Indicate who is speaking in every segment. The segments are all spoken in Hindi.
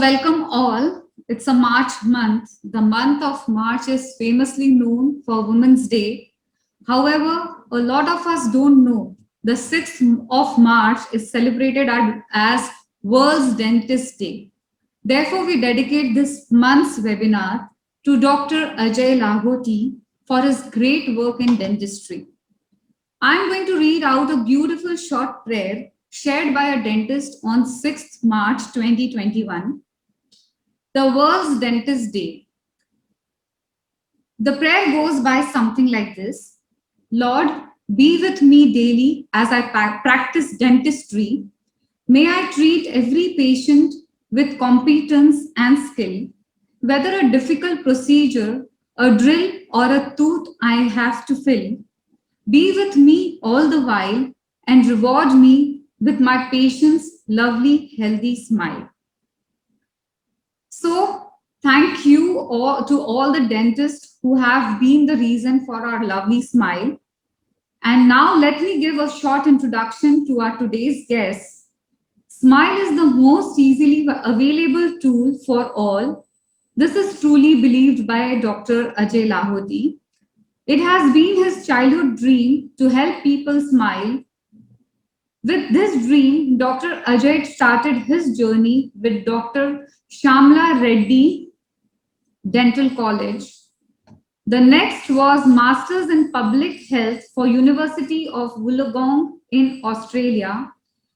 Speaker 1: Welcome all. It's a March month. The month of March is famously known for Women's Day. However, a lot of us don't know. The 6th of March is celebrated as World's Dentist Day. Therefore, we dedicate this month's webinar to Dr. Ajay Lahoti for his great work in dentistry. I'm going to read out a beautiful short prayer shared by a dentist on 6th March 2021. The World's Dentist Day. The prayer goes by something like this: Lord, be with me daily as I practice dentistry. May I treat every patient with competence and skill, whether a difficult procedure, a drill, or a tooth I have to fill. Be with me all the while and reward me with my patient's lovely, healthy smile. So, thank you all, to all the dentists who have been the reason for our lovely smile. And now, let me give a short introduction to our today's guest. Smile is the most easily available tool for all. This is truly believed by Dr. Ajay Lahoti. It has been his childhood dream to help people smile. With this dream, Dr. Ajay started his journey with Dr. Shamla Reddy Dental College. The next was Masters in Public Health for University of Wollongong in Australia.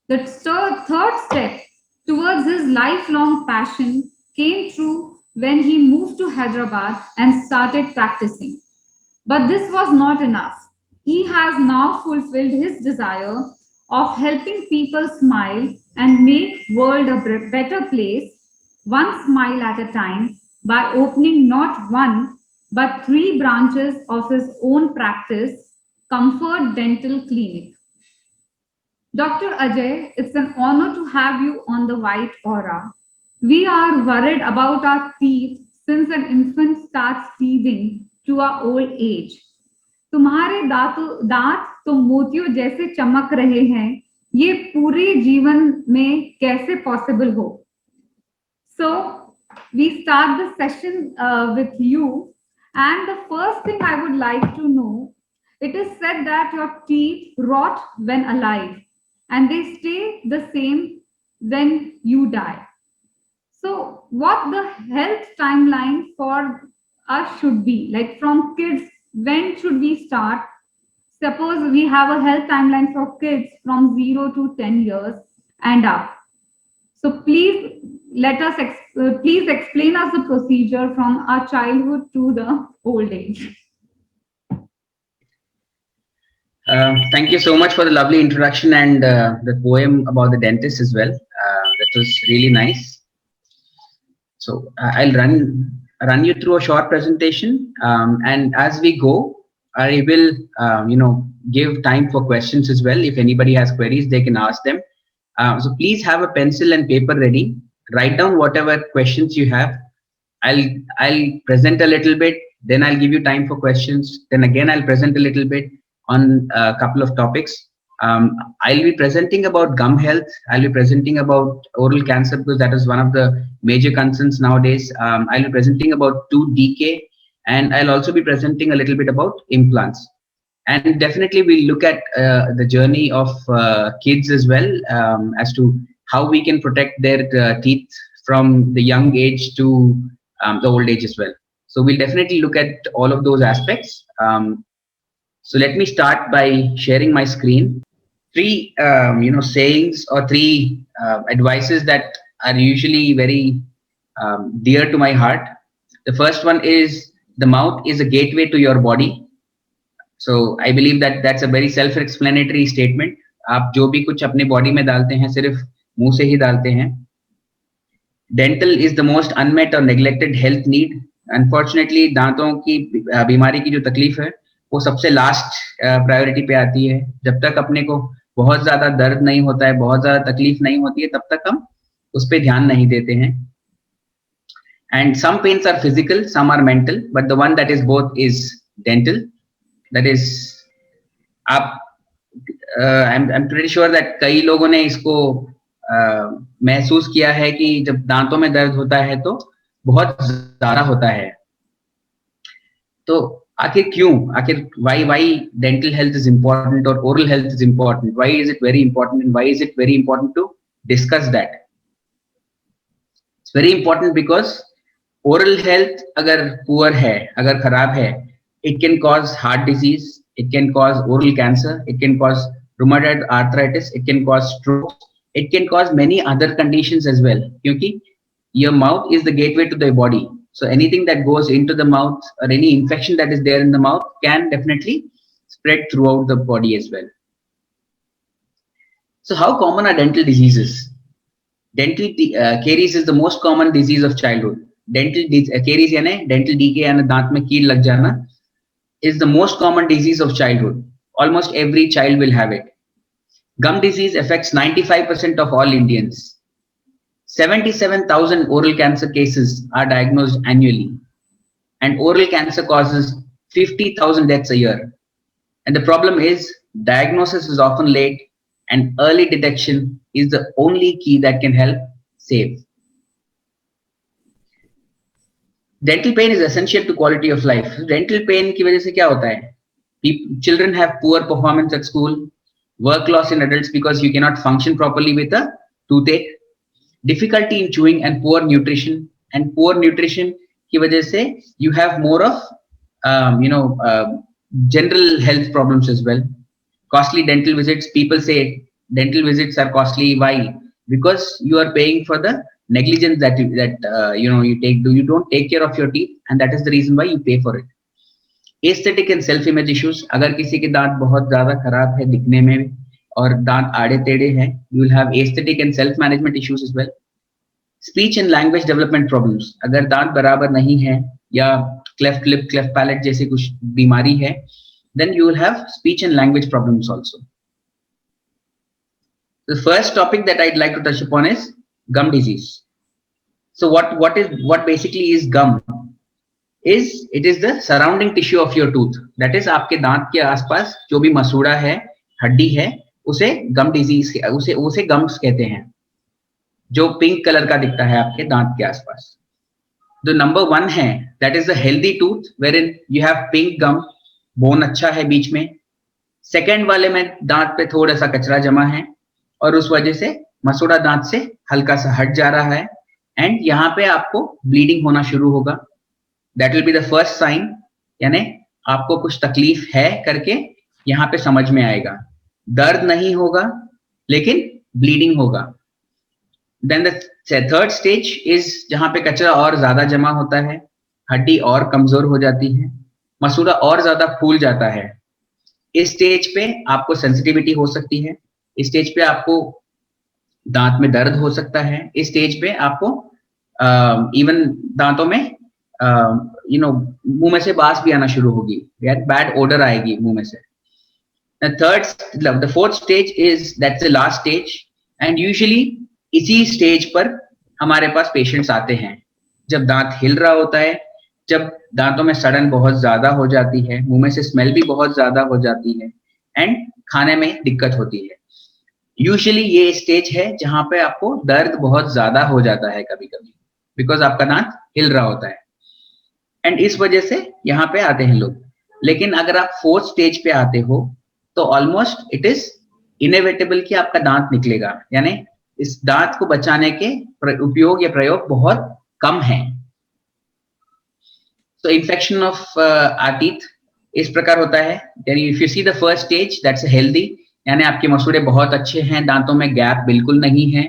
Speaker 1: The third step towards his lifelong passion came through when he moved to Hyderabad and started practicing. But this was not enough. He has now fulfilled his desire of helping people smile and make world a better place, one smile at a time, by opening not one but three branches of his own practice, Comfort Dental Clinic. Dr. Ajay, it's an honor to have you on the White Aura. We are worried about our teeth since an infant starts teething to our old age. तुम्हारे दांत तो मोतियों जैसे चमक रहे हैं, ये पूरे जीवन में कैसे पॉसिबल हो? So we start the session with you, and the first thing I would like to know, it is said that your teeth rot when alive and they stay the same when you die. So what the health timeline for us should be, like from kids, when should we start? Suppose we have a health timeline for kids from 0 to 10 years and up. So please please explain us the procedure from our childhood to the old age.
Speaker 2: Thank you so much for the lovely introduction and the poem about the dentist as well. That was really nice. So I'll run you through a short presentation, and as we go, I will give time for questions as well. If anybody has queries, they can ask them. So please have a pencil and paper ready. Write down whatever questions you have. I'll present a little bit, then I'll give you time for questions. Then again, I'll present a little bit on a couple of topics. I'll be presenting about gum health. I'll be presenting about oral cancer because that is one of the major concerns nowadays. I'll be presenting about tooth decay, and I'll also be presenting a little bit about implants. And definitely we'll look at the journey of kids as well, as to how we can protect their teeth from the young age to the old age as well. So we'll definitely look at all of those aspects. So let me start by sharing my screen. Three sayings or three advices that are usually very dear to my heart. The first one is the mouth is a gateway to your body. So I believe that that's a very self-explanatory statement. आप जो भी कुछ अपने बॉडी में डालते हैं सिर्फ मुंह से ही डालते हैं. Dental is the most unmet or neglected health need. Unfortunately, दांतों की बीमारी की जो तकलीफ है वो सबसे लास्ट प्रायोरिटी पे आती है. जब तक अपने को बहुत ज्यादा दर्द नहीं होता है, बहुत ज्यादा तकलीफ नहीं होती है, तब तक हम उस पे ध्यान नहीं देते हैं. And some pains are physical, some are mental, but the one that is both is dental. That is, I'm pretty sure that कई लोगों ने इसको महसूस किया है कि जब दांतों में दर्द होता है तो बहुत ज्यादा होता है। तो आखिर क्यों, आखिर why dental health is important or oral health is important, why is it very important and why is it very important to discuss that? It's very important because oral health अगर poor है, अगर खराब है, it can cause heart disease, it can cause oral cancer, it can cause rheumatoid arthritis, it can cause stroke, it can cause many other conditions as well, क्योंकि your mouth is the gateway to the body. So anything that goes into the mouth or any infection that is there in the mouth can definitely spread throughout the body as well. So how common are dental diseases? Dental caries is the most common disease of childhood. Dental caries यानी dental decay यानी दांत में कील लग जाना is the most common disease of childhood. Almost every child will have it. Gum disease affects 95% of all Indians. 77,000 oral cancer cases are diagnosed annually, and oral cancer causes 50,000 deaths a year. And the problem is, diagnosis is often late, and early detection is the only key that can help save. Dental pain is essential to quality of life. Dental pain की वजह से क्या होता है? Children have poor performance at school, work loss in adults because you cannot function properly with a toothache, difficulty in chewing and poor nutrition, and poor nutrition की वजह से you have more of general health problems as well. Costly dental visits, people say dental visits are costly. Why? Because you are paying for the negligence that you don't take care of your teeth, and that is the reason why you pay for it. Aesthetic and self image issues, अगर किसी के दांत बहुत ज्यादा खराब है दिखने में और दांत आड़े टेढ़े हैं, you will have aesthetic and self management issues as well. Speech and language development problems, अगर दांत बराबर नहीं है या cleft lip, cleft palate जैसी कुछ बीमारी है, then you will have speech and language problems also. The first topic that I'd like to touch upon is gum disease. So what basically is gum? It is the surrounding tissue of your tooth. That is आपके दांत के आसपास जो भी मसूड़ा है, हड्डी है, उसे गम डिजीज उसे गम्स कहते हैं, जो पिंक कलर का दिखता है आपके दांत के आसपास. जो नंबर 1 है, that is the healthy tooth where in you have pink gum, bone अच्छा है बीच में. सेकेंड वाले में दांत पे थोड़ा सा कचरा जमा है और उस वजह से मसूड़ा दांत से हल्का सा हट जा रहा है, एंड यहाँ पे आपको ब्लीडिंग होना शुरू होगा. That will be the first sign, यानी आपको कुछ तकलीफ है करके यहाँ पे समझ में आएगा. दर्द नहीं होगा लेकिन ब्लीडिंग होगा. Then the third stage is जहां पे कचरा और ज्यादा जमा होता है, हड्डी और कमजोर हो जाती है, मसूड़ा और ज्यादा फूल जाता है. इस स्टेज पे आपको सेंसिटिविटी हो सकती है, इस स्टेज पे आपको दांत में दर्द हो सकता है, इस स्टेज पे आपको इवन दांतों में मुंह में से बास भी आना शुरू होगी, बैड ओडर आएगी मुंह में से. The fourth stage is that's the last stage, and usually इसी स्टेज पर हमारे पास पेशेंट्स आते हैं जब दांत हिल रहा होता है, जब दांतों में सड़न बहुत ज्यादा हो जाती है, मुंह में से स्मेल भी बहुत ज्यादा हो जाती है, एंड खाने में दिक्कत होती है. यूजुअली ये स्टेज है जहां पे आपको दर्द बहुत ज्यादा हो जाता है कभी कभी, बिकॉज आपका दांत हिल रहा होता है, एंड इस वजह से यहाँ पे आते हैं लोग. लेकिन अगर आप फोर्थ स्टेज पे आते हो तो ऑलमोस्ट इट इज इनएविटेबल कि आपका दांत निकलेगा, यानी इस दांत को बचाने के उपयोग या प्रयोग बहुत कम है. तो इन्फेक्शन ऑफ आवर टीथ इस प्रकार होता है. यानी if you see the first stage that's healthy, यानी आपके मसूड़े बहुत अच्छे हैं, दांतों में गैप बिल्कुल नहीं है.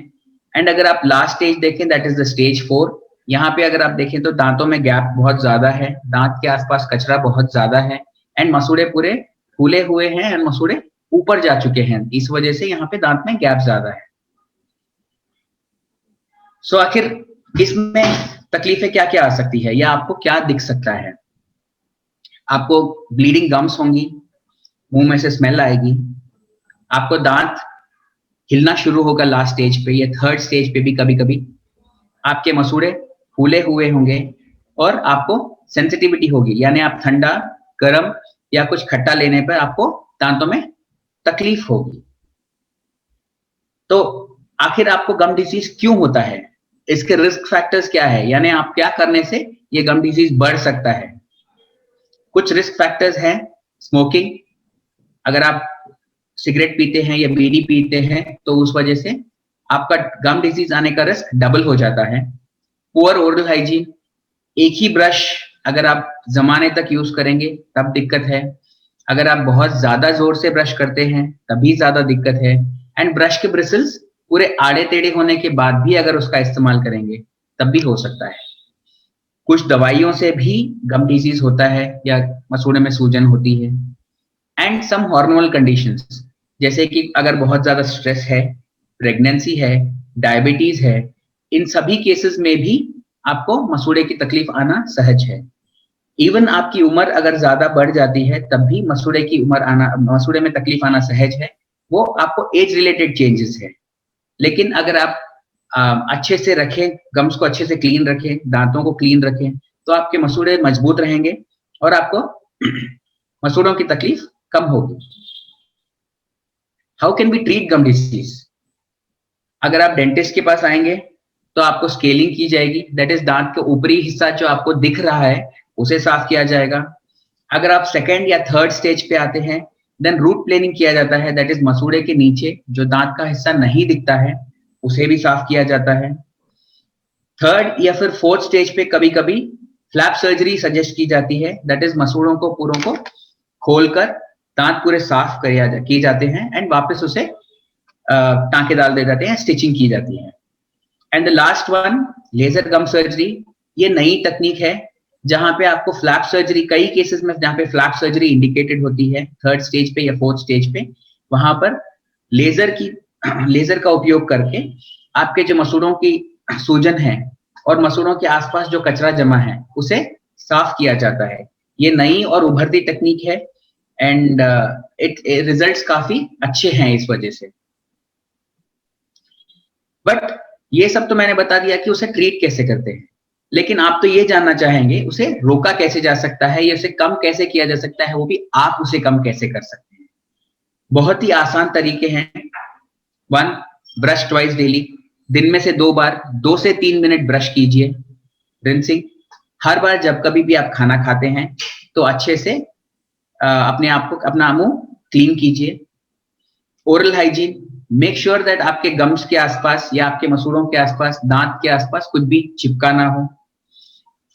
Speaker 2: एंड अगर आप लास्ट स्टेज देखें दैट इज द स्टेज 4, यहाँ पे अगर आप देखें तो दांतों में गैप बहुत ज्यादा है, दांत के आसपास कचरा बहुत ज्यादा है, एंड मसूड़े पूरे फूले हुए हैं एंड मसूड़े ऊपर जा चुके हैं, इस वजह से यहाँ पे दांत में गैप ज्यादा है. सो आखिर इसमें तकलीफें क्या क्या आ सकती है या आपको क्या दिख सकता है? आपको ब्लीडिंग गम्स होंगी, मुंह में से स्मेल आएगी, आपको दांत हिलना शुरू होगा लास्ट स्टेज पे या थर्ड स्टेज पे भी कभी कभी, आपके मसूड़े फूले हुए होंगे और आपको सेंसिटिविटी होगी, यानी आप ठंडा गर्म या कुछ खट्टा लेने पर आपको दांतों में तकलीफ होगी. तो आखिर आपको गम डिसीज क्यों होता है, इसके रिस्क फैक्टर्स क्या है, यानी आप क्या करने से ये गम डिसीज बढ़ सकता है। कुछ रिस्क फैक्टर्स हैं, स्मोकिंग, अगर आप सिगरेट पीते हैं या बीड़ी पीते हैं तो उस वजह से आपका गम डिजीज आने का रिस्क डबल हो जाता है। पुअर ओरल हाइजीन, एक ही ब्रश अगर आप जमाने तक यूज करेंगे तब दिक्कत है, अगर आप बहुत ज्यादा जोर से ब्रश करते हैं तभी ज्यादा दिक्कत है। एंड ब्रश के ब्रिसल्स पूरे आड़े टेढ़े होने के बाद भी अगर उसका इस्तेमाल करेंगे तब भी हो सकता है। कुछ दवाइयों से भी गम डिजीज होता है या मसूड़े में सूजन होती है। एंड सम हार्मोनल कंडीशंस, जैसे कि अगर बहुत ज्यादा स्ट्रेस है, प्रेगनेंसी है, डायबिटीज है, इन सभी केसेस में भी आपको मसूड़े की तकलीफ आना सहज है। इवन आपकी उम्र अगर ज्यादा बढ़ जाती है तब भी मसूड़े में तकलीफ आना सहज है, वो आपको एज रिलेटेड चेंजेस है। लेकिन अगर आप अच्छे से रखें, गम्स को अच्छे से क्लीन रखें, दांतों को क्लीन रखें, तो आपके मसूड़े मजबूत रहेंगे और आपको मसूड़ों की तकलीफ कम होगी। How can be treat gum disease? अगर आप डेंटिस्ट के पास आएंगे तो आपको स्केलिंग की जाएगी, दैट इज दांत के ऊपरी हिस्सा जो आपको दिख रहा है उसे साफ किया जाएगा। अगर आप सेकेंड या थर्ड स्टेज पे आते हैं देन रूट प्लेनिंग किया जाता है, दैट इज मसूड़े के नीचे जो दांत का हिस्सा नहीं दिखता है उसे भी साफ किया जाता है। थर्ड या फिर फोर्थ स्टेज पे कभी कभी फ्लैप सर्जरी सजेस्ट की जाती है, दैट इज मसूड़ों को पूरों को खोलकर दांत पूरे साफ किए जाते हैं एंड वापस उसे टांके डाल दे जाते हैं, स्टिचिंग की जाती है। And the last one, laser gum surgery. ये नई तकनीक है जहां पे आपको फ्लैप सर्जरी, कई केसेस में जहां पे फ्लैप सर्जरी इंडिकेटेड होती है थर्ड स्टेज पे या फोर्थ स्टेज पे, वहां पर लेजर का उपयोग करके आपके जो मसूड़ों की सूजन है और मसूड़ों के आसपास जो कचरा जमा है उसे साफ किया जाता है। ये नई और उभरती टेक्निक है एंड रिजल्ट्स काफी अच्छे हैं इस वजह से। बट ये सब तो मैंने बता दिया कि उसे ट्रीट कैसे करते हैं, लेकिन आप तो ये जानना चाहेंगे उसे रोका कैसे जा सकता है या उसे कम कैसे किया जा सकता है, वो भी आप उसे कम कैसे कर सकते हैं। बहुत ही आसान तरीके हैं। 1, ब्रश ट्वाइस डेली, दिन में से 2 बार 2 से 3 मिनट ब्रश कीजिए। रिंसिंग, हर बार जब कभी भी आप खाना खाते हैं तो अच्छे से अपना मुंह क्लीन कीजिए। Oral hygiene, make sure that आपके गम्स के आसपास या आपके मसूड़ों के आसपास, दांत के आसपास कुछ भी चिपका ना हो।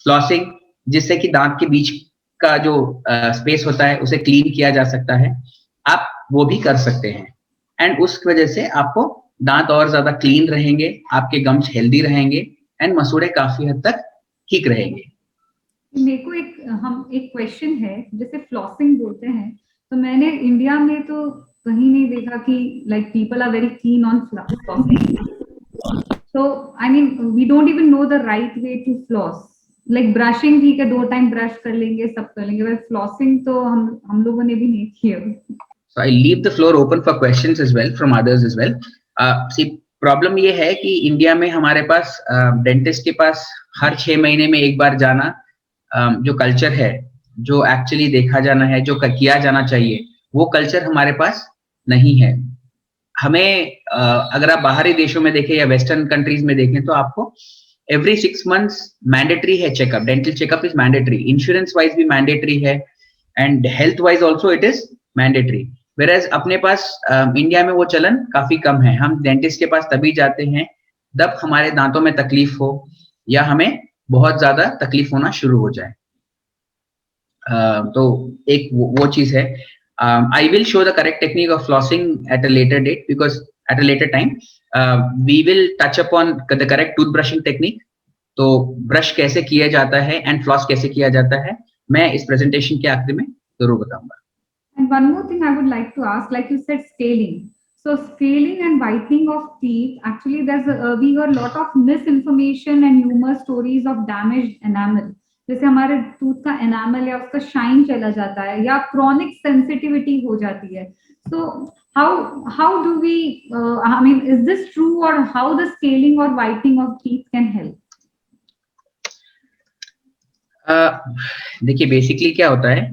Speaker 2: फ्लॉसिंग, जिससे कि दांत के बीच का जो स्पेस होता है उसे क्लीन किया जा सकता है, आप वो भी कर सकते हैं एंड उस वजह से आपको दांत और ज्यादा क्लीन रहेंगे, आपके गम्स हेल्दी रहेंगे एंड मसूड़े काफी हद तक ठीक रहेंगे।
Speaker 1: मेरे को एक क्वेश्चन है, जैसे फ्लॉसिंग बोलते हैं तो मैंने इंडिया में तो कहीं नहीं देखा कि like people are very keen on flossing. So I mean we don't even know the right way to floss. Like brushing ठीक है, 2 टाइम ब्रश कर लेंगे, सब कर लेंगे, बट फ्लॉसिंग तो हम लोगों ने भी नहीं किया।
Speaker 2: So I leave the floor open for questions as well from others as well. See, problem ये है कि इंडिया में हमारे पास डेंटिस्ट के पास हर 6 महीने में एक बार जाना जो कल्चर है, जो एक्चुअली देखा जाना है, जो किया जाना चाहिए, वो कल्चर हमारे पास नहीं है। हमें अगर आप बाहरी देशों में देखें या वेस्टर्न कंट्रीज में देखें तो आपको एवरी 6 मंथ्स मैंडेटरी है checkup, dental checkup is mandatory, insurance wise भी मैंडेटरी है and health wise also it is mandatory. Whereas अपने पास इंडिया में वो चलन काफी कम है। हम डेंटिस्ट के पास तभी जाते हैं जब हमारे दांतों में तकलीफ हो या हमें बहुत ज्यादा तकलीफ होना शुरू हो जाए। तो एक वो चीज है। I will show the correct technique of flossing at a later date because at a later time we will touch upon the correct toothbrushing technique. तो ब्रश कैसे किया जाता है एंड फ्लॉस कैसे किया जाता है मैं इस प्रेजेंटेशन के आखिर में जरूर बताऊंगा।
Speaker 1: And one more thing I would like to ask, like you said, scaling. So scaling and whitening of teeth, actually we heard a lot of misinformation and humor stories of damaged enamel. जैसे हमारे टूथ का एनामल या उसका शाइन चला जाता है या क्रॉनिक सेंसिटिविटी हो जाती है। So how do we, I mean is this true, और हाउ द स्केलिंग और whitening of teeth can help?
Speaker 2: देखिए बेसिकली क्या होता है,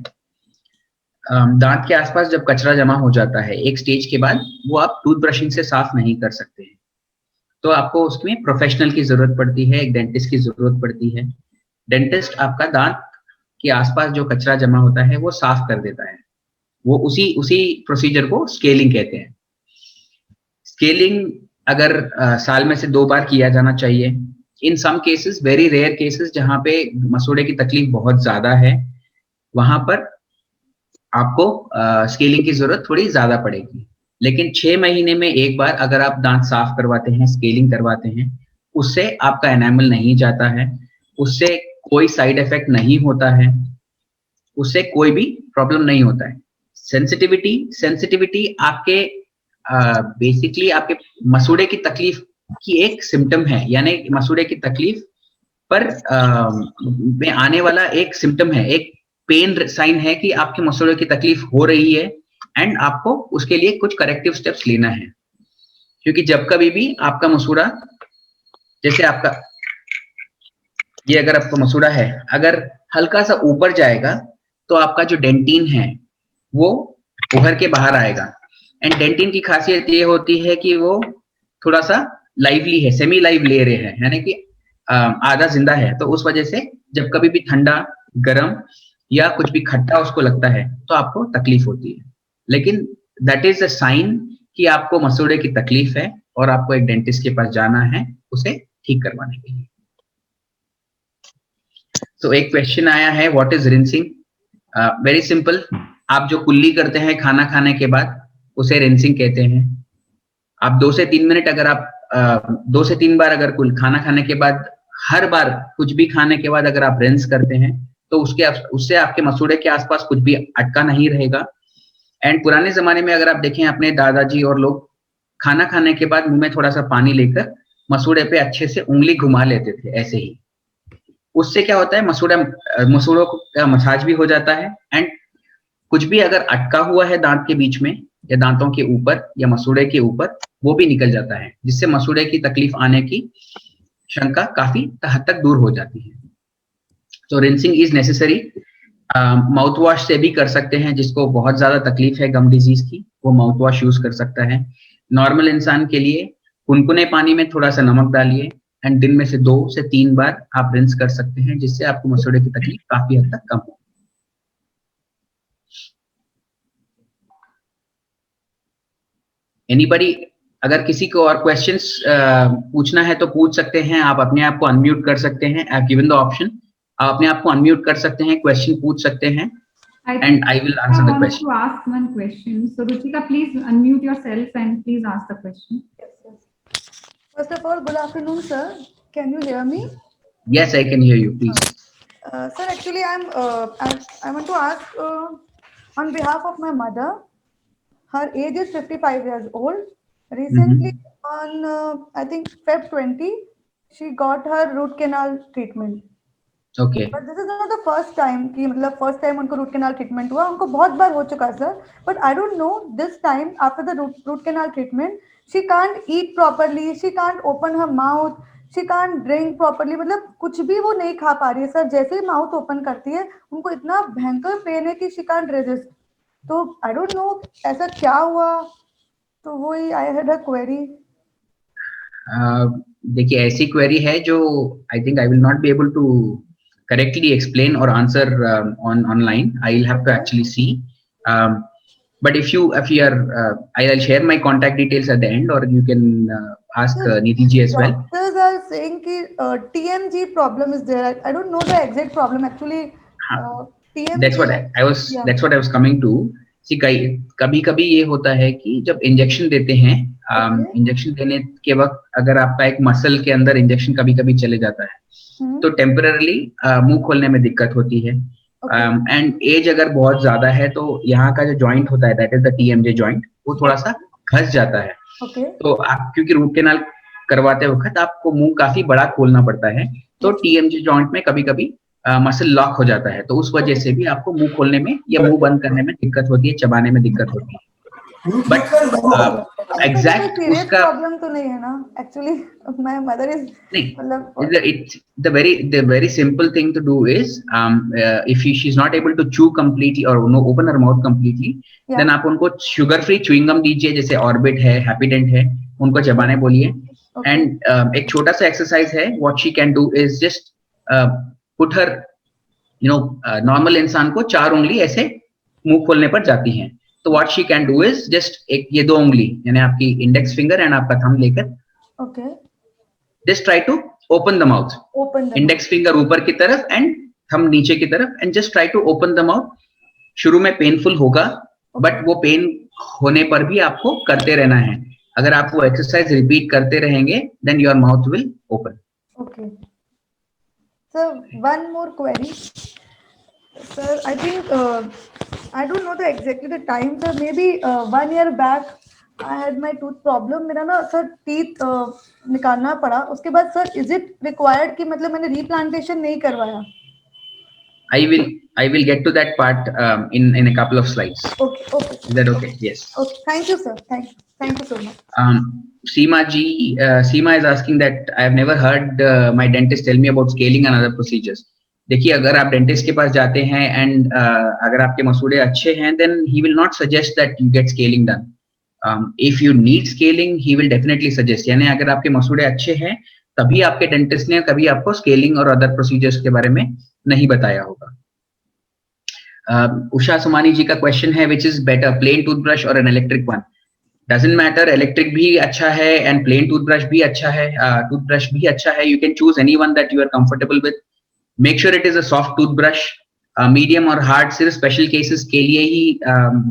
Speaker 2: दांत के आसपास जब कचरा जमा हो जाता है एक स्टेज के बाद वो आप टूथ ब्रशिंग से साफ नहीं कर सकते हैं। तो आपको उसमें प्रोफेशनल की जरूरत पड़ती है, एक डेंटिस्ट की जरूरत पड़ती है। डेंटिस्ट आपका दांत के आसपास जो कचरा जमा होता है वो साफ कर देता है। वो उसी प्रोसीजर को स्केलिंग कहते हैं। स्केलिंग अगर साल में से 2 बार किया जाना चाहिए। In some cases, very rare cases, जहां पे मसूड़े की तकलीफ बहुत ज्यादा है, वहां पर आपको स्केलिंग की जरूरत थोड़ी ज्यादा पड़ेगी। लेकिन 6 महीने में एक बार अगर आप दांत साफ करवाते हैं, स्केलिंग करवाते हैं, उससे आपका एनामल नहीं जाता है, उससे कोई साइड इफेक्ट नहीं होता है, उससे कोई भी प्रॉब्लम नहीं होता है। सेंसिटिविटी आपके बेसिकली आपके मसूड़े की तकलीफ की एक सिम्टम है, यानी मसूड़े की तकलीफ पर में आने वाला एक सिम्टम है, एक पेन साइन है कि आपके मसूड़े की तकलीफ हो रही है एंड आपको उसके लिए कुछ करेक्टिव स्टेप्स लेना है। क्योंकि जब कभी भी आपका मसूड़ा, जैसे आपका ये अगर आपका मसूड़ा है, अगर हल्का सा ऊपर जाएगा तो आपका जो डेंटिन है वो उभर के बाहर आएगा। एंड डेंटिन की खासियत ये होती है कि वो थोड़ा सा लाइवली है, सेमी लाइव लेयर है, यानी कि आधा जिंदा है। तो उस वजह से जब कभी भी ठंडा, गर्म या कुछ भी खट्टा उसको लगता है तो आपको तकलीफ होती है। लेकिन दैट इज अ साइन कि आपको मसूड़े की तकलीफ है और आपको एक डेंटिस्ट के पास जाना है उसे ठीक करवाने के लिए। तो एक क्वेश्चन आया है, what is rinsing? Very simple, आप जो कुल्ली करते हैं खाना खाने के बाद उसे रिंसिंग कहते हैं। आप 2 से 3 मिनट अगर आप 2 से 3 बार अगर खाना खाने के बाद, हर बार कुछ भी खाने के बाद अगर आप रिंस करते हैं तो उससे आपके मसूड़े के आसपास कुछ भी अटका नहीं रहेगा। एंड पुराने जमाने में अगर आप देखें, अपने दादाजी और लोग खाना खाने के बाद मुंह में थोड़ा सा पानी लेकर मसूड़े पे अच्छे से उंगली घुमा लेते थे ऐसे ही। उससे क्या होता है, मसूड़ों का मसाज भी हो जाता है एंड कुछ भी अगर अटका हुआ है दांत के बीच में या दांतों के ऊपर या मसूड़े के ऊपर, वो भी निकल जाता है, जिससे मसूड़े की तकलीफ आने की शंका काफी हद तक दूर हो जाती है। तो rinsing is necessary. Mouth wash से भी कर सकते हैं, जिसको बहुत ज्यादा तकलीफ है गम डिजीज की, वो माउथ वॉश यूज कर सकता है। नॉर्मल इंसान के लिए कुनकुने पानी में थोड़ा सा नमक डालिए एंड दिन में से 2 से 3 बार आप रिंस कर सकते हैं, जिससे आपको मसूड़े की तकलीफ काफी हद तक कम हो। एनीबडी, अगर किसी को और क्वेश्चंस पूछना है तो पूछ सकते हैं। आप अपने आप को अनम्यूट कर सकते हैं, I have given the option. आप अपने आप को अनम्यूट कर सकते हैं, क्वेश्चन पूछ सकते हैं and I will answer the question.
Speaker 1: I want to ask one question. So Ruchika, please unmute yourself and please ask the question.
Speaker 3: Yes. First of all, good afternoon, sir. Can you hear me?
Speaker 2: Yes, I can hear you. Please.
Speaker 3: Sir, actually, I want to ask on behalf of my mother. Her age is 55 years old. Recently, on I think Feb 20, she got her root canal treatment.
Speaker 2: Okay.
Speaker 3: But this is not the first time कि मतलब first time उनको root canal treatment हुआ, उनको बहुत बार हो चुका sir. But I don't know, this time after the root canal treatment, she can't eat properly, she can't open her mouth, she can't drink properly. मतलब कुछ भी वो नहीं खा पा रही है सर. जैसे ही माउथ ओपन करती है उनको इतना भयंकर पेन है कि she can't resist. तो I don't know ऐसा क्या हुआ, तो वही I had a query.
Speaker 2: देखिए, ऐसी क्वेरी है जो I think I will not be able to correctly explain or answer online. I'll have to actually see. But if you are, I'll share my contact details at the end, or you can ask Nidhi ji as well.
Speaker 3: Doctors are saying that TMG problem is there. I don't know the exact problem actually. TMG.
Speaker 2: That's what I was coming to. See, कभी-कभी ये होता है कि जब इंजेक्शन देते हैं, इंजेक्शन देने के वक्त अगर आपका एक मसल के अंदर इंजेक्शन कभी-कभी चले जाता है, तो टेम्पररली मुंह खोलने में दिक्कत होती है। एंड एज अगर बहुत ज्यादा है तो यहाँ का जो जॉइंट होता है, that is the TMJ joint, वो थोड़ा सा घस जाता है। तो आप क्योंकि रूट कैनाल करवाते वक्त आपको मुंह काफी बड़ा खोलना पड़ता है, तो TMJ जॉइंट में कभी-कभी मसल लॉक हो जाता है, तो उस वजह से भी आपको मुंह खोलने में या मुंह बंद करने में दिक्कत होती है, चबाने में दिक्कत होती है। बट एग्जैक्ट उसका
Speaker 3: प्रॉब्लम तो नहीं है ना actually. My mother is
Speaker 2: the very simple thing to do is if she's not able to chew completely or open her mouth completely, then आप उनको शुगर फ्री च्युइंग गम दीजिए, जैसे ऑर्बिट है, हैप्पीडेंट है, उनको चबाने बोलिए।
Speaker 3: Okay.
Speaker 2: And एक छोटा सा एक्सरसाइज है, what she can do is just put her, normal इंसान को 4 उंगली ऐसे मुंह खोलने पर जाती हैं, तो what she can do is just एक ये 2 उंगली यानी आपकी इंडेक्स फिंगर एंड आपका थंब लेकर
Speaker 3: Okay.
Speaker 2: just try to open the mouth.
Speaker 3: Open the
Speaker 2: index finger ऊपर की तरफ एंड थंब नीचे की तरफ and just try to open the mouth. शुरू में पेनफुल होगा, बट वो पेन होने पर भी आपको करते रहना है. अगर आप वो एक्सरसाइज रिपीट करते रहेंगे then your mouth will open.
Speaker 3: Okay. Sir, one more query. Sir, I think I don't know exactly the time, sir. Maybe 1 year back I had my tooth problem. मेरा ना सर teeth निकालना पड़ा. उसके बाद सर is it required कि मतलब मैंने replantation नहीं करवाया?
Speaker 2: I will get to that part in a couple of slides.
Speaker 3: Okay. Okay.
Speaker 2: Is that okay? Yes.
Speaker 3: Okay. Thank you, sir. Thank you so much.
Speaker 2: Seema is asking that I have never heard my dentist tell me about scaling and other procedures. देखिए, अगर आप डेंटिस्ट के पास जाते हैं एंड अगर आपके मसूड़े अच्छे हैं, then he will not suggest that you get scaling done. If you need scaling, he will definitely suggest. यानी अगर आपके मसूड़े अच्छे हैं, तभी आपके डेंटिस्ट ने कभी आपको स्केलिंग और अदर प्रोसीजर्स के बारे में नहीं बताया होगा. उषा सुमानी जी का क्वेश्चन है, which is better, plain toothbrush or an electric one? Doesn't matter, electric भी अच्छा है and plain toothbrush भी अच्छा है, toothbrush भी अच्छा है. You can choose any one that you are comfortable with. Make sure it is a soft toothbrush. Medium और hard सिर्फ special cases के लिए ही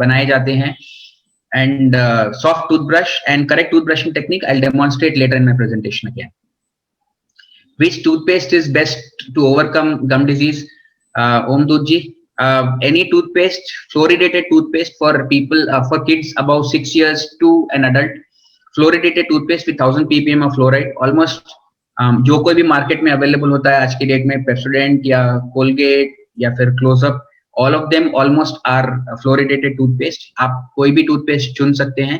Speaker 2: बनाए जाते हैं. And soft toothbrush and correct toothbrushing technique I'll demonstrate later in my presentation again. Which toothpaste is best to overcome gum disease? Om Dut ji, any toothpaste, fluoridated toothpaste for people, for kids above 6 years to an adult. Fluoridated toothpaste with 1000 ppm of fluoride. Almost जो कोई भी मार्केट में अवेलेबल होता है आज की डेट में, पेप्सोडेंट या कोलगेट या फिर close up, all of them almost are fluoridated toothpaste. आप कोई भी टूथपेस्ट चुन सकते हैं.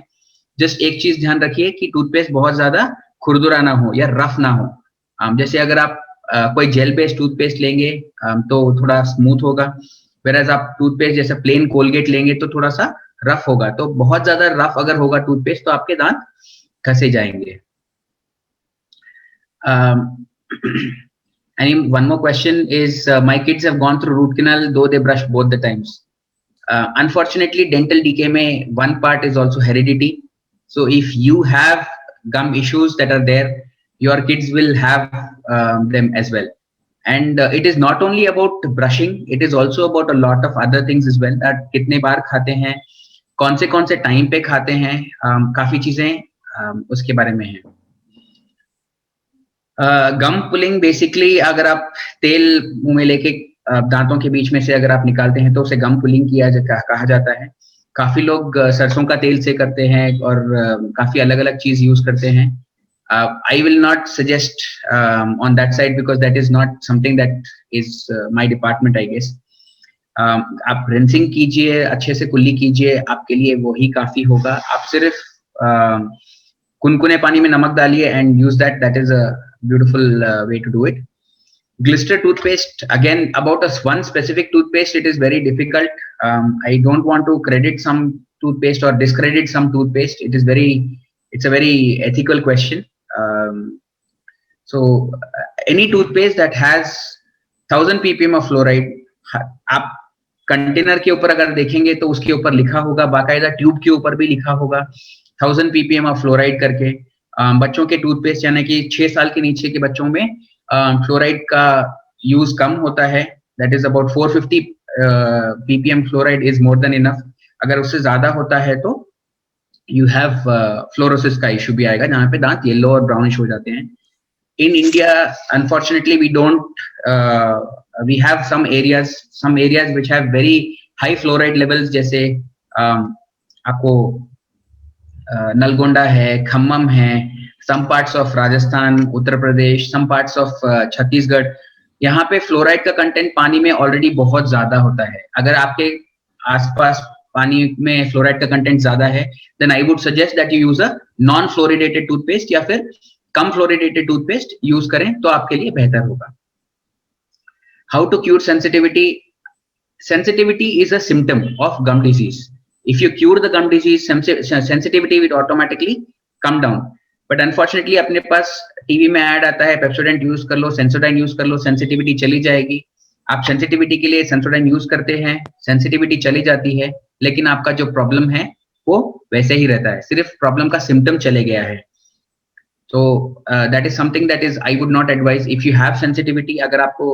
Speaker 2: जस्ट एक चीज ध्यान रखिए कि टूथपेस्ट बहुत ज्यादा खुरदुरा ना हो या रफ ना हो. जैसे अगर आप कोई जेल बेस्ड टूथपेस्ट लेंगे तो थोड़ा स्मूथ होगा, whereas आप टूथपेस्ट जैसे प्लेन कोलगेट लेंगे तो थोड़ा सा रफ होगा. तो बहुत ज्यादा रफ अगर होगा टूथपेस्ट तो आपके दांत घसे जाएंगे. And one more question is, my kids have gone through root canal though they brush both the times. Unfortunately, dental decay में one part is also heredity. So if you have gum issues that are there, your kids will have them as well. And it is not only about brushing, it is also about a lot of other things as well. That कितने बार खाते हैं, कौन से टाइम पे खाते हैं, काफी चीजें उसके बारे में है. गम पुलिंग बेसिकली अगर आप तेल मुंह में लेके दांतों के बीच में से अगर आप निकालते हैं तो उसे गम पुलिंग कहा जाता है. काफी लोग सरसों का तेल से करते हैं और काफी अलग अलग चीज यूज करते हैं. I will not suggest on that side because that is not something that is my department, I guess. आप rinsing कीजिए, अच्छे से कुल्ली कीजिए, आपके लिए वो ही काफी होगा. आप सिर्फ कुनकुने पानी में नमक डालिए and use that. That is a beautiful way to do it. Glister toothpaste, again about one specific toothpaste, it is very difficult. I don't want to credit some toothpaste or discredit some toothpaste. It's a very ethical question. So any toothpaste that has 1000 ppm of fluoride, आप कंटेनर के ऊपर अगर देखेंगे तो उसके ऊपर लिखा होगा, बाकायदा ट्यूब के ऊपर भी लिखा होगा 1000 ppm ऑफ फ्लोराइड करके. बच्चों के टूथपेस्ट यानी कि 6 साल के नीचे के बच्चों में फ्लोराइड का यूज कम होता है. That is about 450 ppm fluoride is more than enough. अगर उससे ज्यादा होता है तो यू हैव फ्लोरोसिस का इशू भी आएगा, जहाँ पे दांत येलो और ब्राउनिश हो जाते हैं. In India unfortunately we have some areas which have very high fluoride levels, जैसे आपको नलगोंडा है, खम्मम है, some parts of Rajasthan, Uttar Pradesh, some parts of Chhattisgarh. यहाँ पे फ्लोराइड का कंटेंट पानी में ऑलरेडी बहुत ज्यादा होता है. अगर आपके आसपास पानी में फ्लोराइड का कंटेंट ज्यादा है, then I would suggest that you use a non fluoridated toothpaste या फिर कम फ्लोरिडेटेड टूथपेस्ट यूज करें तो आपके लिए बेहतर होगा. How to cure sensitivity? Sensitivity is a symptom of gum disease. If you cure the gum disease, sensitivity will automatically come down. But unfortunately अपने पास टीवी में ऐड आता है, पेप्सोडेंट यूज कर लो, सेंसोडाइन यूज कर लो, सेंसिटिविटी चली जाएगी। आप सेंसिटिविटी के लिए सेंसोडाइन यूज करते हैं, सेंसिटिविटी चली जाती है, लेकिन आपका जो प्रॉब्लम है वो वैसे ही रहता है, सिर्फ प्रॉब्लम का सिम्टम चले गया है। तो that is something that is I would not advise if you have sensitivity. अगर आपको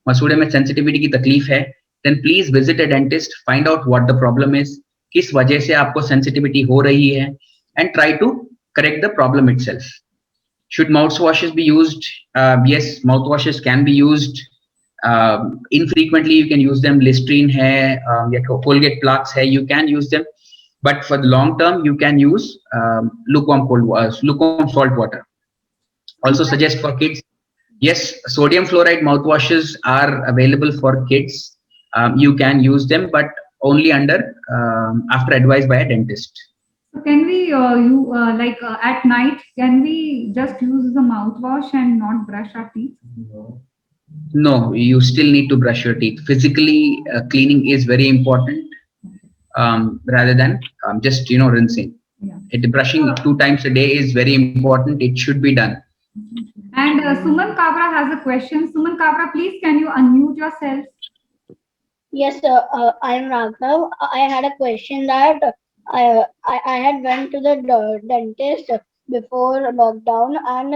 Speaker 2: मसूड़े में सेंसिटिविटी की तकलीफ है, then please visit a dentist, find out what the problem is, किस वजह से आपको सेंसिटिविटी हो रही है, and try to correct the problem itself. Should mouthwashes be used? Yes, mouthwashes can be used. Infrequently, you can use them. Listerine hai, ya Colgate Plaques hai, you can use them. But for the long term, you can use lukewarm salt water. Also suggest for kids. Yes, sodium fluoride mouthwashes are available for kids. You can use them, but only after advice by a dentist.
Speaker 1: So can we, at night, can we just use the mouthwash and not brush our teeth?
Speaker 2: No, you still need to brush your teeth. Physically, cleaning is very important, rather than just rinsing.
Speaker 1: Yeah.
Speaker 2: Brushing 2 times a day is very important. It should be done.
Speaker 1: And Suman Kabra has a question. Suman Kabra, please, can you unmute yourself?
Speaker 4: Yes, I am Raghav. I had a question that I had went to the dentist before lockdown, and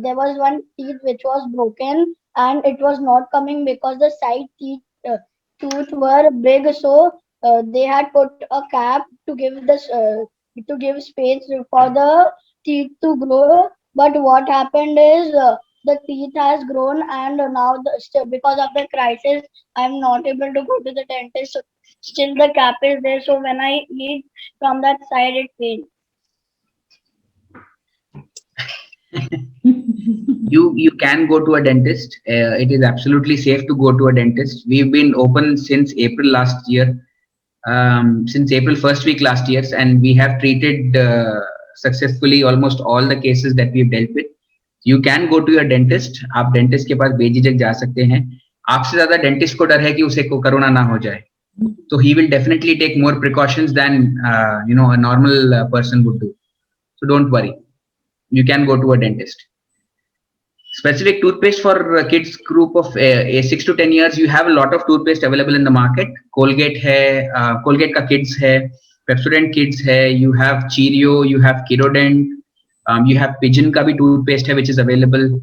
Speaker 4: there was one teeth which was broken, and it was not coming because the side tooth were big, so they had put a cap to give space for the teeth to grow. But what happened is the teeth has grown, and now because of the crisis, I am not able to go to the dentist. Still the cap is there, so when I eat from that side, it pains.
Speaker 2: You can go to a dentist. It is absolutely safe to go to a dentist. We've been open since April last year, since April first week last year, and we have treated successfully almost all the cases that we've dealt with. You can go to your dentist. आप dentist के पास बेझिझक जा सकते हैं. आपसे ज्यादा dentist को डर है कि उसे कोरोना ना हो जाए. So he will definitely take more precautions than a normal person would do. So don't worry. You can go to a dentist. Specific toothpaste for kids group of 6 to 10 years. You have a lot of toothpaste available in the market. Colgate hai, Colgate ka kids hai, Pepsodent kids hai. You have Cheerio, you have Kidodent, you have Pigeon ka bhi toothpaste hai, which is available.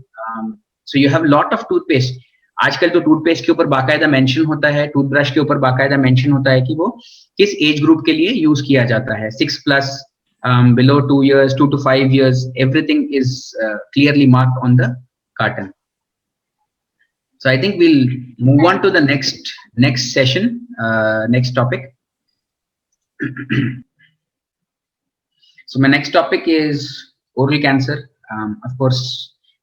Speaker 2: So you have a lot of toothpaste. आजकल तो टूथपेस्ट के ऊपर बाकायदा मेंशन होता है, टूथब्रश के ऊपर बाकायदा मेंशन होता है कि वो किस एज ग्रुप के लिए यूज किया जाता है. 6+, below 2 years, 2 to 5 years, everything is clearly marked on the carton. So I think we'll move on to the next session, next topic. So my next topic is oral cancer. Of course,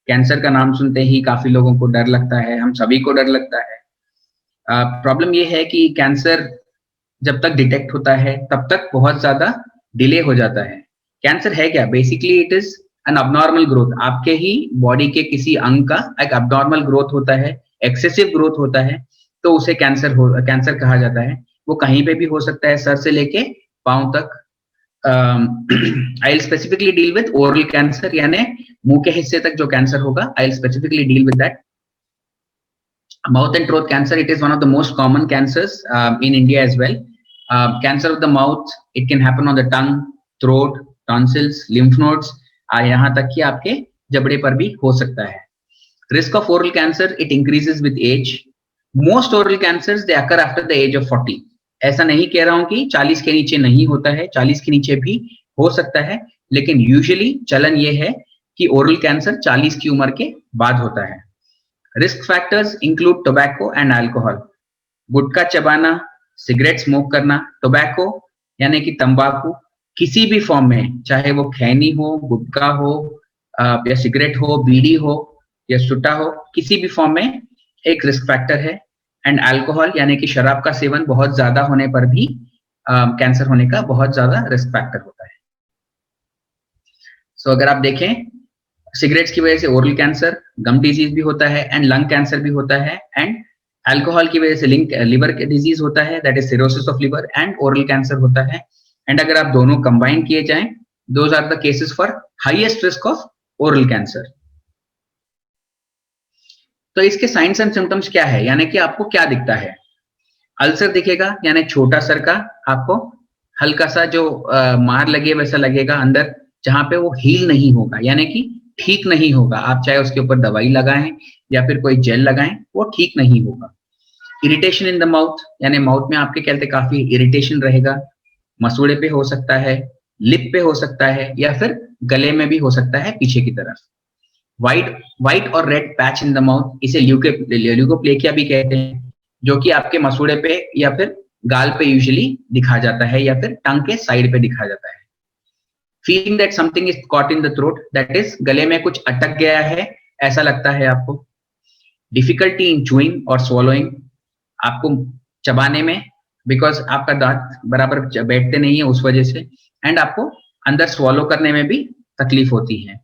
Speaker 2: cancer का नाम सुनते ही काफी लोगों को डर लगता है, हम सभी को डर लगता है. प्रॉब्लम ये है कि कैंसर जब तक डिटेक्ट होता है तब तक बहुत ज्यादा डिले हो जाता है. कैंसर है क्या? Basically it is an abnormal growth. आपके ही बॉडी के किसी अंग का एक अबनॉर्मल ग्रोथ होता है, एक्सेसिव ग्रोथ होता है, तो उसे कैंसर कहा जाता है. वो कहीं पे भी हो सकता है, सर से लेके पांव तक. I will specifically deal with oral cancer, यानी मुंह के हिस्से तक जो कैंसर होगा. I will specifically deal with that. Mouth and throat cancer, it is one of the most common cancers in India as well. Cancer of the mouth, it can happen on the tongue, throat, tonsils, lymph nodes, यहाँ तक कि आपके जबड़े पर भी हो सकता है. Risk of oral cancer, it increases with age. Most oral cancers, they occur after the age of 40. ऐसा नहीं कह रहा हूँ कि 40 के नीचे नहीं होता है, 40 के नीचे भी हो सकता है, लेकिन यूजुअली चलन ये है कि ओरल कैंसर 40 की उम्र के बाद होता है. Risk factors include tobacco and alcohol. Gutkha चबाना, सिगरेट स्मोक करना, टोबैको यानी कि तंबाकू किसी भी फॉर्म में, चाहे वो खैनी हो, गुटखा हो, या सिगरेट हो, बीड़ी हो या सुट्टा हो, किसी भी फॉर्म में एक रिस्क फैक्टर है. एंड अल्कोहल यानी कि शराब का सेवन बहुत ज्यादा होने पर भी कैंसर होने का बहुत ज्यादा रिस्क फैक्टर होता है. सो अगर आप देखें, सिगरेट्स की वजह से ओरल कैंसर, गम डिजीज भी होता है एंड लंग कैंसर भी होता है, एंड अल्कोहल की वजह से लिवर डिजीज होता है, that is cirrhosis of liver, and oral cancer होता है. एंड अगर आप दोनों कंबाइन किए जाएं, those are the cases for highest risk of oral cancer. तो इसके साइंस एंड सिम्टम्स क्या है, यानी कि आपको क्या दिखता है? अल्सर दिखेगा, यानी छोटा सर का आपको हल्का सा जो मार लगे वैसा लगेगा अंदर, जहां पे वो हील नहीं होगा, यानी कि ठीक नहीं होगा। आप चाहे उसके ऊपर दवाई लगाएं या फिर कोई जेल लगाएं, वो ठीक नहीं होगा। इरिटेशन इन द माउथ, यानी माउथ में आपके कहते काफी इरिटेशन रहेगा, मसूड़े पे हो सकता है, लिप पे हो सकता है, या फिर गले में भी हो सकता है पीछे की तरफ। व्हाइट और red patch in the mouth, इसे ल्यूकोप्लेकिया भी कहते हैं, जो कि आपके मसूड़े पे या फिर गाल पे यूजुअली दिखा जाता है या फिर टंग के साइड पे दिखा जाता है। Feeling that something is caught in the throat, that is गले में कुछ अटक गया है ऐसा लगता है आपको। डिफिकल्टी इन चूइंग और swallowing, आपको चबाने में, बिकॉज आपका दांत बराबर बैठते नहीं है उस वजह से, एंड आपको अंदर swallow करने में भी तकलीफ होती है।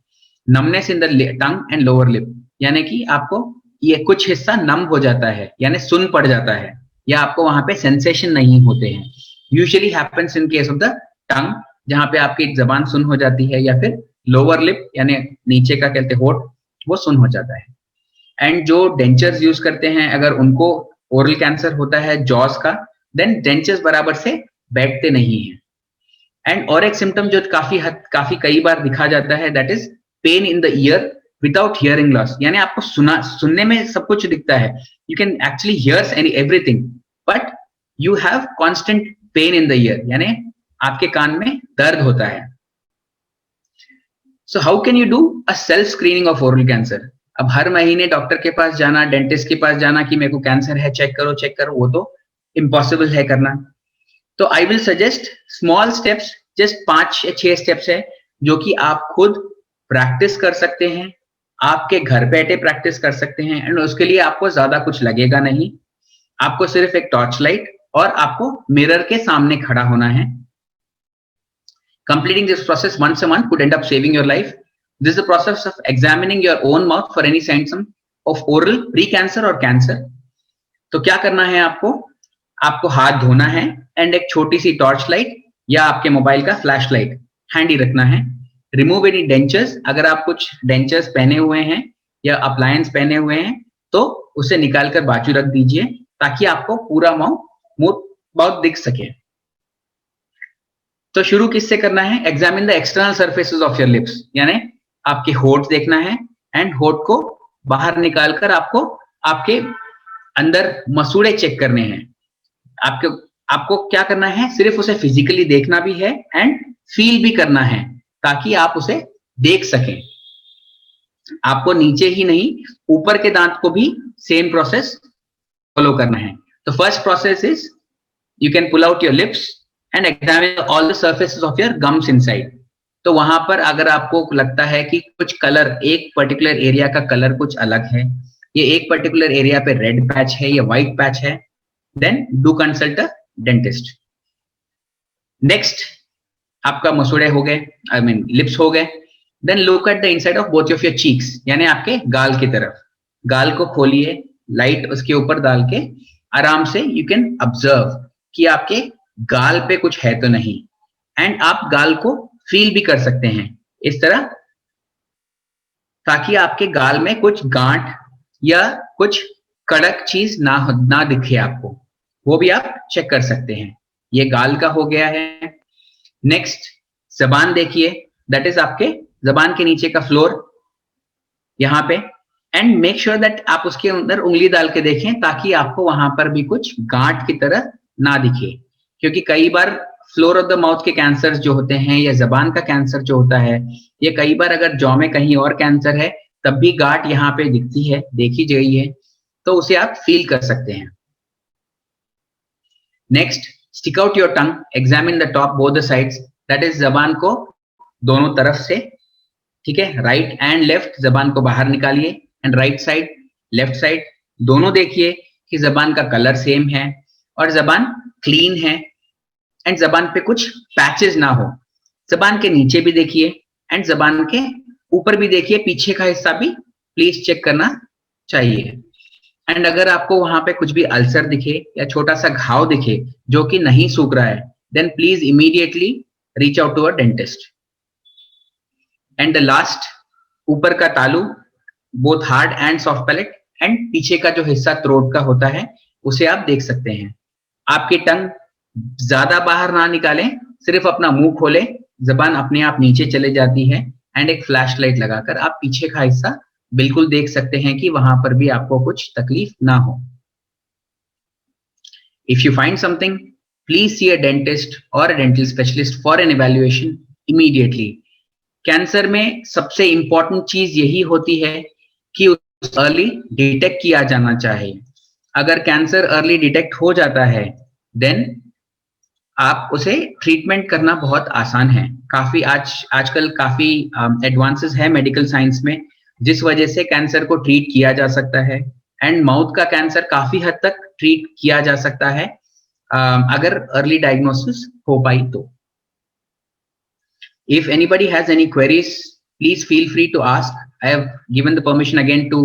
Speaker 2: Numbness in the tongue and lower lip, यानी कि आपको ये कुछ हिस्सा नम हो जाता है, यानी सुन पड़ जाता है, या आपको वहां पे सेंसेशन नहीं होते हैं। Usually happens in case of the tongue, जहां पे आपकी जबान सुन हो जाती है, या फिर लोअर लिप यानी नीचे का कहते होठ, वो सुन हो जाता है। एंड जो डेंचर्स यूज करते हैं, अगर उनको ओरल कैंसर होता है जॉस का, देन डेंचर्स बराबर से बैठते नहीं है। एंड और एक सिम्टम जो काफी कई बार दिखा जाता है, that is pain in the ear without hearing loss, यानी आपको सुनने में सब कुछ दिखता है, you can actually hears everything, but you have constant pain in the ear, यानी आपके कान में दर्द होता है। So how can you do a self screening of oral cancer? अब हर महीने डॉक्टर के पास जाना, डेंटिस्ट के पास जाना कि मेरे को कैंसर है, चेक करो, वो तो इम्पॉसिबल है करना। तो I will suggest small steps, just 5 या 6 स्टेप्स है जो कि आप खुद प्रैक्टिस कर सकते हैं, आपके घर बैठे प्रैक्टिस कर सकते हैं, एंड उसके लिए आपको ज्यादा कुछ लगेगा नहीं। आपको सिर्फ एक टॉर्च लाइट और आपको मिरर के सामने खड़ा होना है। Completing this process once a month could end up saving your life. This is the process of examining your own mouth for any signs of oral pre-cancer or cancer. तो क्या करना है आपको हाथ धोना है, एंड एक छोटी सी टॉर्च लाइट या आपके मोबाइल का फ्लैश लाइट हैंडी रखना है। रिमूव एनी डेंचर्स, अगर आप कुछ डेंचर्स पहने हुए हैं या अप्लायंस पहने हुए हैं तो उसे निकाल कर बाजू रख दीजिए, ताकि आपको पूरा माउथ दिख सके। तो शुरू किससे करना है? Examine the external surfaces of your lips, यानी आपके होठ देखना है, एंड होठ को बाहर निकालकर आपको आपके अंदर मसूड़े चेक करने हैं। आपको क्या करना है? सिर्फ उसे फिजिकली देखना भी है एंड फील भी करना है, ताकि आप उसे देख सकें। आपको नीचे ही नहीं, ऊपर के दांत को भी सेम प्रोसेस फॉलो करना है। तो first process is you can pull out your lips and examine all the surfaces of your gums inside. तो वहां पर अगर आपको लगता है कि कुछ कलर, एक पर्टिकुलर एरिया का कलर कुछ अलग है, ये एक पर्टिकुलर एरिया पे रेड पैच है या व्हाइट पैच है, then do consult a dentist. Next, आपका मसूड़े हो गए, लिप्स हो गए। Then look at the inside of both of your cheeks, यानी आपके गाल की तरफ। गाल को खोलिए, लाइट उसके ऊपर डाल के आराम से यू कैन ऑब्जर्व कि आपके गाल पे कुछ है तो नहीं, एंड आप गाल को फील भी कर सकते हैं इस तरह, ताकि आपके गाल में कुछ गांठ या कुछ कड़क चीज ना दिखे आपको, वो भी आप चेक कर सकते हैं। ये गाल का हो गया है। नेक्स्ट, जबान देखिए, दैट इज आपके जबान के नीचे का फ्लोर यहाँ पे, एंड मेक श्योर दैट आप उसके अंदर उंगली डाल के देखें, ताकि आपको वहां पर भी कुछ गांठ की तरह ना दिखे, क्योंकि कई बार फ्लोर ऑफ द माउथ के कैंसर जो होते हैं या जबान का कैंसर जो होता है, ये कई बार अगर जॉ में कहीं और कैंसर है तब भी गांठ यहाँ पे दिखती है, देखी गई है, तो उसे आप फील कर सकते हैं। Next, stick out your tongue, examine the top both the sides, that is जबान को दोनों तरफ से, ठीक है, राइट एंड लेफ्ट जबान को बाहर निकालिए, and right side, left side, दोनों देखिए कि जबान का कलर सेम है और जबान क्लीन है, एंड जबान पे कुछ पैचेस ना हो। जबान के नीचे भी देखिए एंड जबान के ऊपर भी देखिए, पीछे का हिस्सा भी प्लीज चेक करना चाहिए। एंड अगर आपको वहां पे कुछ भी अल्सर दिखे या छोटा सा घाव दिखे जो कि नहीं सूख रहा है, then please immediately reach out to a dentist. And the last ऊपर का तालू, both hard and soft palate, and पीछे का जो हिस्सा थ्रोट का होता है उसे आप देख सकते हैं। आपकी टंग ज्यादा बाहर ना निकालें, सिर्फ अपना मुंह खोले, जबान अपने आप नीचे चले जाती है, एंड एक फ्लैश लाइट लगाकर आप पीछे का हिस्सा बिल्कुल देख सकते हैं कि वहां पर भी आपको कुछ तकलीफ ना हो। If you find something, please see a dentist or a dental specialist for an evaluation immediately. Cancer में सबसे इंपॉर्टेंट चीज यही होती है कि उस अर्ली डिटेक्ट किया जाना चाहिए। अगर कैंसर अर्ली डिटेक्ट हो जाता है, देन आप उसे ट्रीटमेंट करना बहुत आसान है। काफी आजकल काफी एडवांसेस है मेडिकल साइंस में, जिस वजह से कैंसर को ट्रीट किया जा सकता है, एंड माउथ का कैंसर काफी हद तक ट्रीट किया जा सकता है अगर अर्ली डायग्नोसिस हो पाई तो। If anybody has any queries, please feel free to ask. I have given the permission again to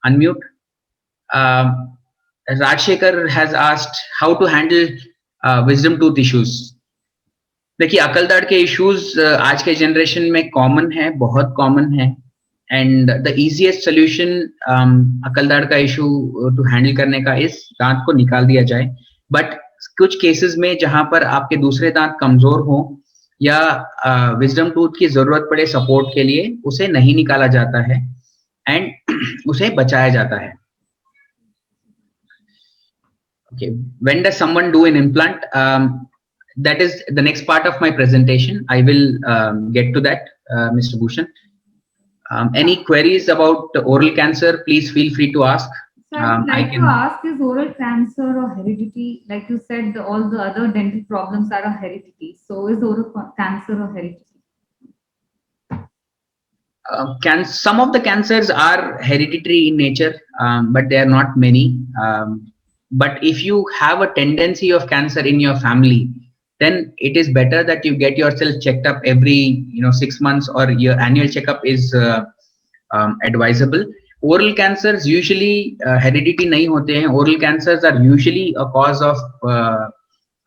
Speaker 2: unmute. Rajshekhar has asked how to handle wisdom tooth issues. देखिए, अकल दाढ़ के इश्यूज आज के जनरेशन में कॉमन है, बहुत कॉमन है, एंड द इजीएस्ट सोल्यूशन अकल दाढ़ का इशू टू हैंडल करने का इस दांत को निकाल दिया जाए। बट कुछ केसेस में जहां पर आपके दूसरे दांत कमजोर हो या विजडम टूथ की जरूरत पड़े सपोर्ट के लिए, उसे नहीं निकाला जाता है एंड उसे बचाया जाता है। Okay, when does someone do an implant? That is the next part of my presentation. I will get to that, Mr. Bhushan. Any queries about oral cancer, please feel free to ask.
Speaker 1: So I would like to ask, is oral cancer or heredity? Like you said, all the other dental problems are a heredity. So is oral cancer or heredity?
Speaker 2: Some of the cancers are hereditary in nature, but they are not many. But if you have a tendency of cancer in your family, then it is better that you get yourself checked up every 6 months, or your annual checkup is advisable. Oral cancers usually heredity नहीं होते हैं. Oral cancers are usually a cause of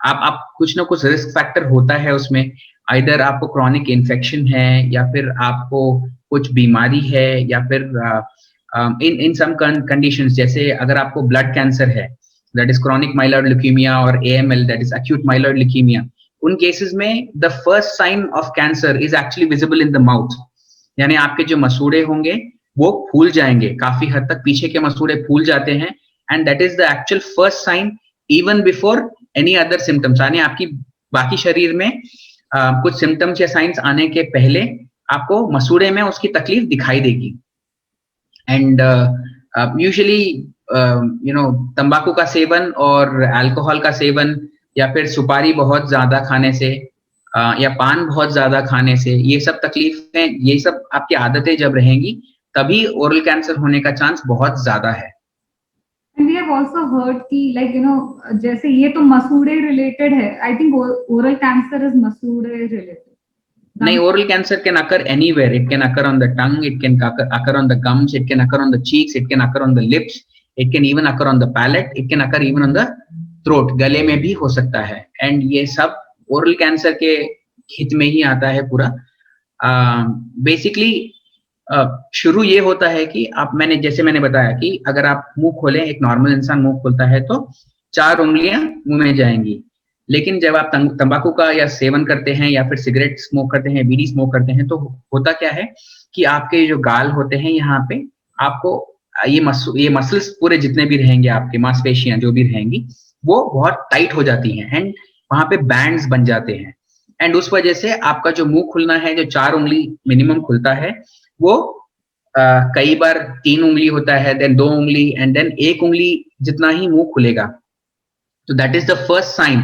Speaker 2: आप कुछ ना कुछ रिस्क फैक्टर होता है उसमें, either आपको chronic infection है, या फिर आपको कुछ बीमारी है, या फिर in some conditions, जैसे अगर आपको blood cancer है, that is chronic myeloid leukemia, or AML, that is acute myeloid leukemia, उन केसेस में the first sign of cancer is actually visible in the mouth. यानी आपके जो मसूड़े होंगे वो फूल जाएंगे, काफी हद तक पीछे के मसूड़े फूल जाते हैं, and that is the actual first sign even before any other symptoms. यानी आपकी बाकी शरीर में कुछ symptoms या signs आने के पहले आपको मसूड़े में उसकी तकलीफ दिखाई देगी। and usually तंबाकू का सेवन और अल्कोहल का सेवन, या फिर सुपारी बहुत ज्यादा खाने से, या पान बहुत ज्यादा खाने से, ये सब तकलीफें, ये सब आपकी आदतें जब रहेंगी तभी ओरल कैंसर होने का चांस बहुत ज्यादा है।
Speaker 1: And we have also heard कि जैसे ये तो मसूड़े रिलेटेड है, I think oral cancer is मसूड़े related.
Speaker 2: नहीं, oral cancer can occur anywhere. It can occur on the tongue, it can occur on the gums, it can occur on the cheeks, it can occur on the lips, it can even occur on the palate, it can occur even on the throat. गले में भी हो सकता है, and ये सब oral cancer के हित में ही आता है पूरा। Basically शुरू ये होता है कि जैसे मैंने बताया कि अगर आप मुंह खोलें, एक नॉर्मल इंसान मुंह खोलता है तो 4 उंगलियां मुंह में जाएंगी, लेकिन जब आप तंबाकू का या सेवन करते हैं, या फिर सिगरेट स्मोक करते हैं, बीड़ी स्मोक करते हैं, तो होता क्या है कि आपके जो गाल होते हैं, यहाँ पे आपको ये मसल्स पूरे जितने भी रहेंगे, आपके मांसपेशियां जो भी रहेंगी, वो बहुत टाइट हो जाती हैं, एंड वहां पे बैंड्स बन जाते हैं, एंड उस वजह से आपका जो मुंह खुलना है, जो 4 उंगली मिनिमम खुलता है, वो कई बार 3 उंगली होता है, देन 2 उंगली, एंड देन 1 उंगली जितना ही मुंह खुलेगा। तो that is the first sign,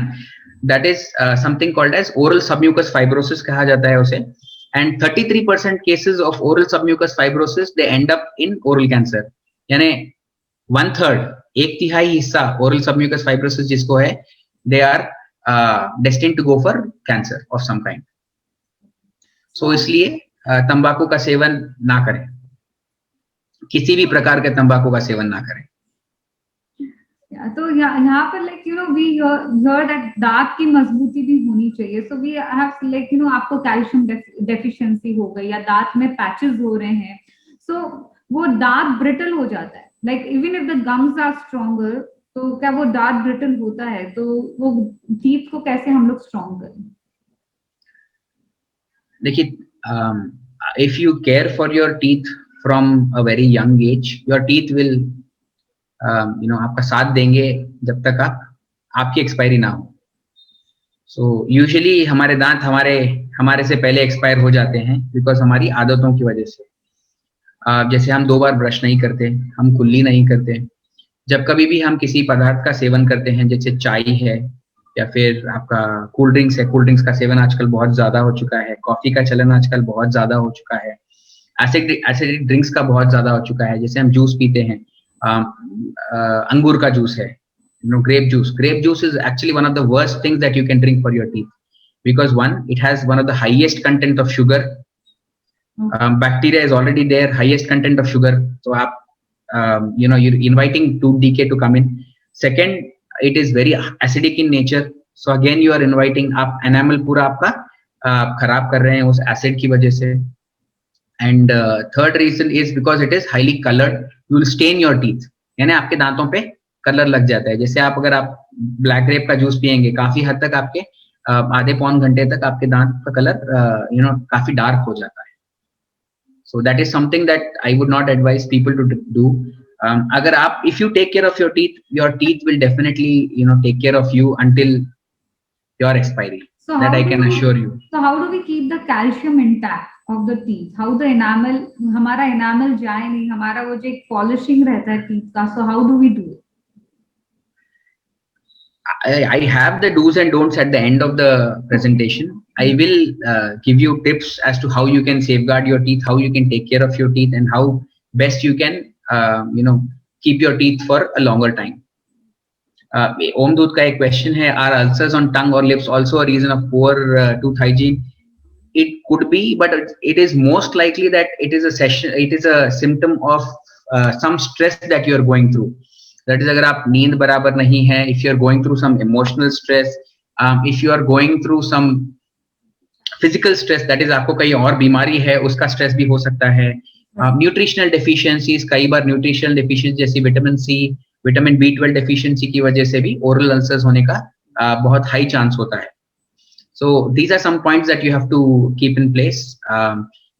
Speaker 2: that is something called as oral submucous fibrosis कहा जाता है उसे, and 33% cases of oral submucous fibrosis they end up in oral cancer. यानी 1/3, 1/3 हिस्सा ओरल सबम्यूकस फाइब्रोसिस जिसको है, they are destined to go for cancer of some kind. So इसलिए तंबाकू का सेवन ना करें, किसी भी प्रकार के तंबाकू का सेवन ना करें।
Speaker 1: तो यहाँ पर like you know we hear that दांत की मजबूती भी होनी चाहिए. So we have like you know आपको कैल्शियम डेफिशिएंसी हो गई या दांत में पैचेस हो रहे हैं, सो वो दांत ब्रिटल हो जाता है. Like even if the gums are stronger, तो क्या वो दांत ब्रिटल होता है? तो वो टीथ को कैसे हम लोग स्ट्रॉन्ग करें?
Speaker 2: देखिए, if you care for your teeth from a very young age, your teeth will आपका साथ देंगे जब तक आपकी एक्सपायरी ना हो. सो यूजुअली हमारे दांत हमारे से पहले एक्सपायर हो जाते हैं बिकॉज हमारी आदतों की वजह से. जैसे हम 2 बार ब्रश नहीं करते, हम कुल्ली नहीं करते. जब कभी भी हम किसी पदार्थ का सेवन करते हैं, जैसे चाय है या फिर आपका कोल्ड ड्रिंक्स है, कोल्ड ड्रिंक्स का सेवन आजकल बहुत ज्यादा हो चुका है, कॉफी का चलन आजकल बहुत ज्यादा हो चुका है, एसिडिक ड्रिंक्स का बहुत ज्यादा हो चुका है. जैसे हम जूस पीते हैं, अंगूर का जूस है, grape juice is actually one of the worst things that you can drink for your teeth, because one, it has one of the highest content of sugar. Bacteria is already there, highest content of sugar, so you're inviting tooth decay to come in. Second, it is very acidic in nature, so again you are inviting आप enamel पूरा आपका खराब कर रहे हैं उस acid की वजह से. And third reason is because it is highly colored, you will stain your teeth, यानी आपके दांतों पे कलर लग जाता है. जैसे अगर आप ब्लैक ग्रेप का जूस पियेंगे, काफी हद तक आपके आधे पौन घंटे तक आपके दांत का कलर काफी डार्क हो जाता है. So that is something that I would not advise people to do. अगर आप, if you take care of your teeth will definitely take care of you until your expiry. So that I can assure you.
Speaker 1: So how do we keep the calcium intact of the teeth? How the enamel, हमारा enamel जाए नहीं, हमारा वो जो एक polishing रहता है teeth का, so how do we do it?
Speaker 2: I have the do's and don'ts at the end of the presentation. I will give you tips as to how you can safeguard your teeth, how you can take care of your teeth, and how best you can keep your teeth for a longer time. Om Doot ka ek question hai, are ulcers on tongue or lips also a reason of poor tooth hygiene? It could be, but it is most likely that it is a symptom of some stress that you are going through. That is, अगर आप नींद बराबर नहीं है, if you are going through some emotional stress, if you are going through some physical stress, that is आपको कहीं और बीमारी है उसका stress भी हो सकता है. Nutritional deficiencies, कई बार nutritional deficiency जैसी vitamin C, vitamin B12 deficiency की वजह से भी oral ulcers होने का बहुत high chance होता है. So these are some points that you have to keep in place.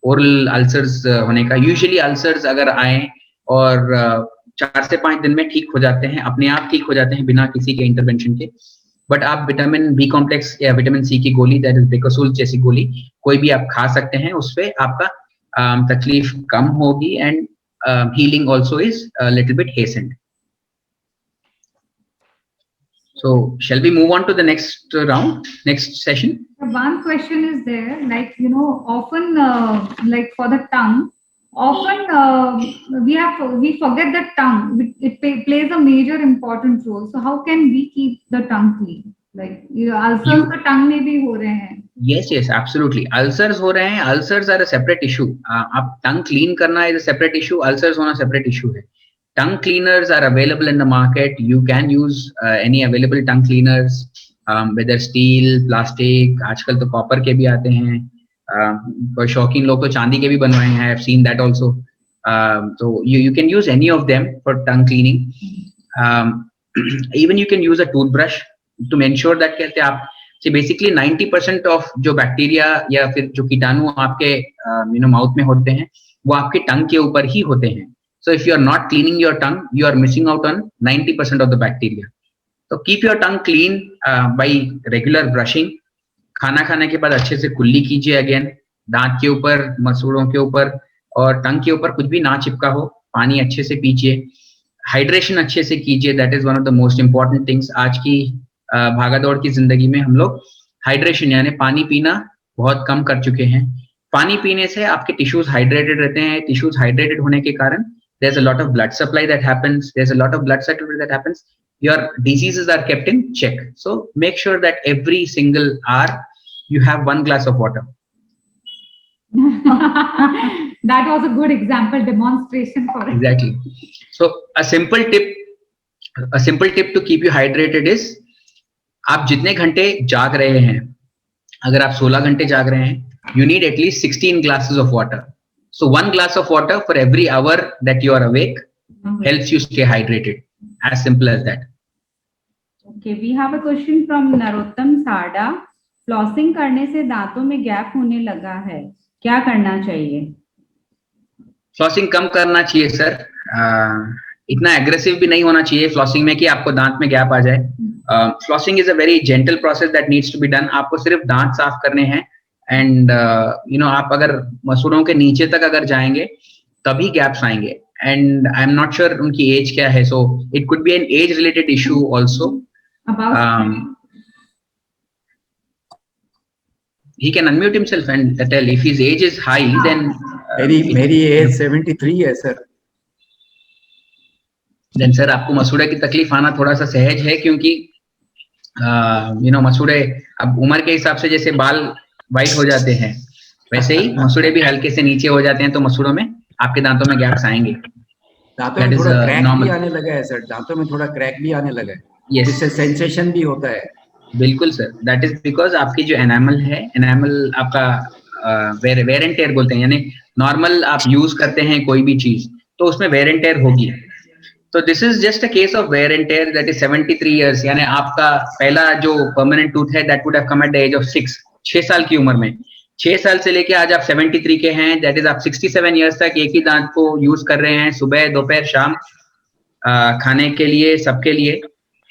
Speaker 2: Oral ulcers होने का, usually ulcers अगर आए और 4 से 5 दिन में ठीक हो जाते हैं, अपने आप ठीक हो जाते हैं बिना किसी के इंटरवेंशन के. बट आप विटामिन बी कॉम्प्लेक्स या विटामिन सी की गोली, दैट इज बेकोसूल जैसी गोली, कोई भी आप खा सकते हैं, उससे आपका तकलीफ कम होगी and healing also is little bit hastened. So shall we move on to the next round, next session?
Speaker 1: One question is there, like often like for the tongue, often we forget the tongue. It plays a major important role. So how can we keep the tongue clean? Like ulcers the tongue में भी हो रहे हैं.
Speaker 2: Yes, absolutely. Ulcers हो रहे हैं. Ulcers are a separate issue. आप tongue clean करना is a separate issue. Ulcers होना separate issue है. Tongue cleaners are available in the market. You can use any available tongue cleaners, whether steel, plastic. आजकल तो copper के भी आते हैं. कोई शौकीन लोग तो चांदी के भी बनवाए हैं. I have seen that also. So you can use any of them for tongue cleaning. Even you can use a toothbrush to ensure that कहते आप basically 90% of जो बैक्टीरिया या फिर जो कीटाणु आपके माउथ में होते हैं वो आपके टंग के ऊपर ही होते हैं. So if you are not cleaning your tongue, you are missing out on 90% of the bacteria. So keep your tongue clean by regular brushing. खाना खाने के बाद अच्छे से कुल्ली कीजिए अगेन, दांत के ऊपर, मसूड़ों के ऊपर और टंग के ऊपर कुछ भी ना चिपका हो. पानी अच्छे से पीजिए, हाइड्रेशन अच्छे से कीजिए. That is one of the most important things. आज की भागादौड़ की जिंदगी में हम लोग हाइड्रेशन यानी पानी पीना बहुत कम कर चुके हैं. पानी पीने से आपके टिश्यूज हाइड्रेटेड रहते हैं. टिश्यूज हाइड्रेटेड होने के कारण there's a lot of blood supply that happens. There's a lot of blood circulation that happens. Your diseases are kept in check. So make sure that every single hour you have 1 glass of water.
Speaker 1: That was a good example demonstration for it.
Speaker 2: Exactly. So a simple tip a simple tip to keep you hydrated is, आप जितने घंटे जाग रहे हैं, अगर आप 16 घंटे जाग रहे हैं, you need at least 16 glasses of water. So 1 glass of water for every hour that you are awake helps you stay hydrated. As simple as that.
Speaker 5: Okay, we have a question from Narottam Sarda. Flossing करने से दांतों में गैप होने लगा है, क्या करना चाहिए?
Speaker 2: फ्लॉसिंग कम करना चाहिए सर, इतना एग्रेसिव भी नहीं होना चाहिए फ्लॉसिंग में कि आपको दांत में गैप आ जाए. Flossing is a very gentle process that needs to be done. आपको सिर्फ दांत साफ करने हैं एंड आप अगर मसूड़ों के नीचे तक अगर जाएंगे तभी गैप्स आएंगे. And I am not sure उनकी एज क्या है, so it could be an age related issue also. He can unmute himself and tell if his age is high, then
Speaker 6: मेरी एज 73 है सर.
Speaker 2: Then सर आपको मसूड़े की तकलीफ आना थोड़ा सा सहज है, क्योंकि मसूड़े अब उम्र के हिसाब से जैसे बाल वाइट हो जाते हैं वैसे ही मसूड़े भी हल्के से नीचे हो जाते हैं, तो मसूड़ों में आपके दांतों में गैप्स आएंगे.
Speaker 6: दांतों में थोड़ा क्रैक भी आने लगा है सर, दांतों में थोड़ा क्रैक भी आने लगा है.
Speaker 2: Yes.
Speaker 6: जिससे सेंसेशन भी होता है.
Speaker 2: बिल्कुल सर, दैट इज बिकॉज आपकी जो एनामल है, एनामल आपका वेयर एंड टेयर बोलते हैं, यानी नॉर्मल आप यूज करते हैं कोई भी चीज तो उसमें वेयर एंड टेयर होगी. तो this is just a case of wear and tear that is 73 years, यानी आपका पहला जो परमानेंट टूथ है that would have come at the age of 6 साल की उम्र में. 6 साल से लेके आज आप 73 के हैं, दैट इज आप 67 इयर्स तक एक ही दांत को यूज कर रहे हैं, सुबह दोपहर शाम खाने के लिए, सबके लिए.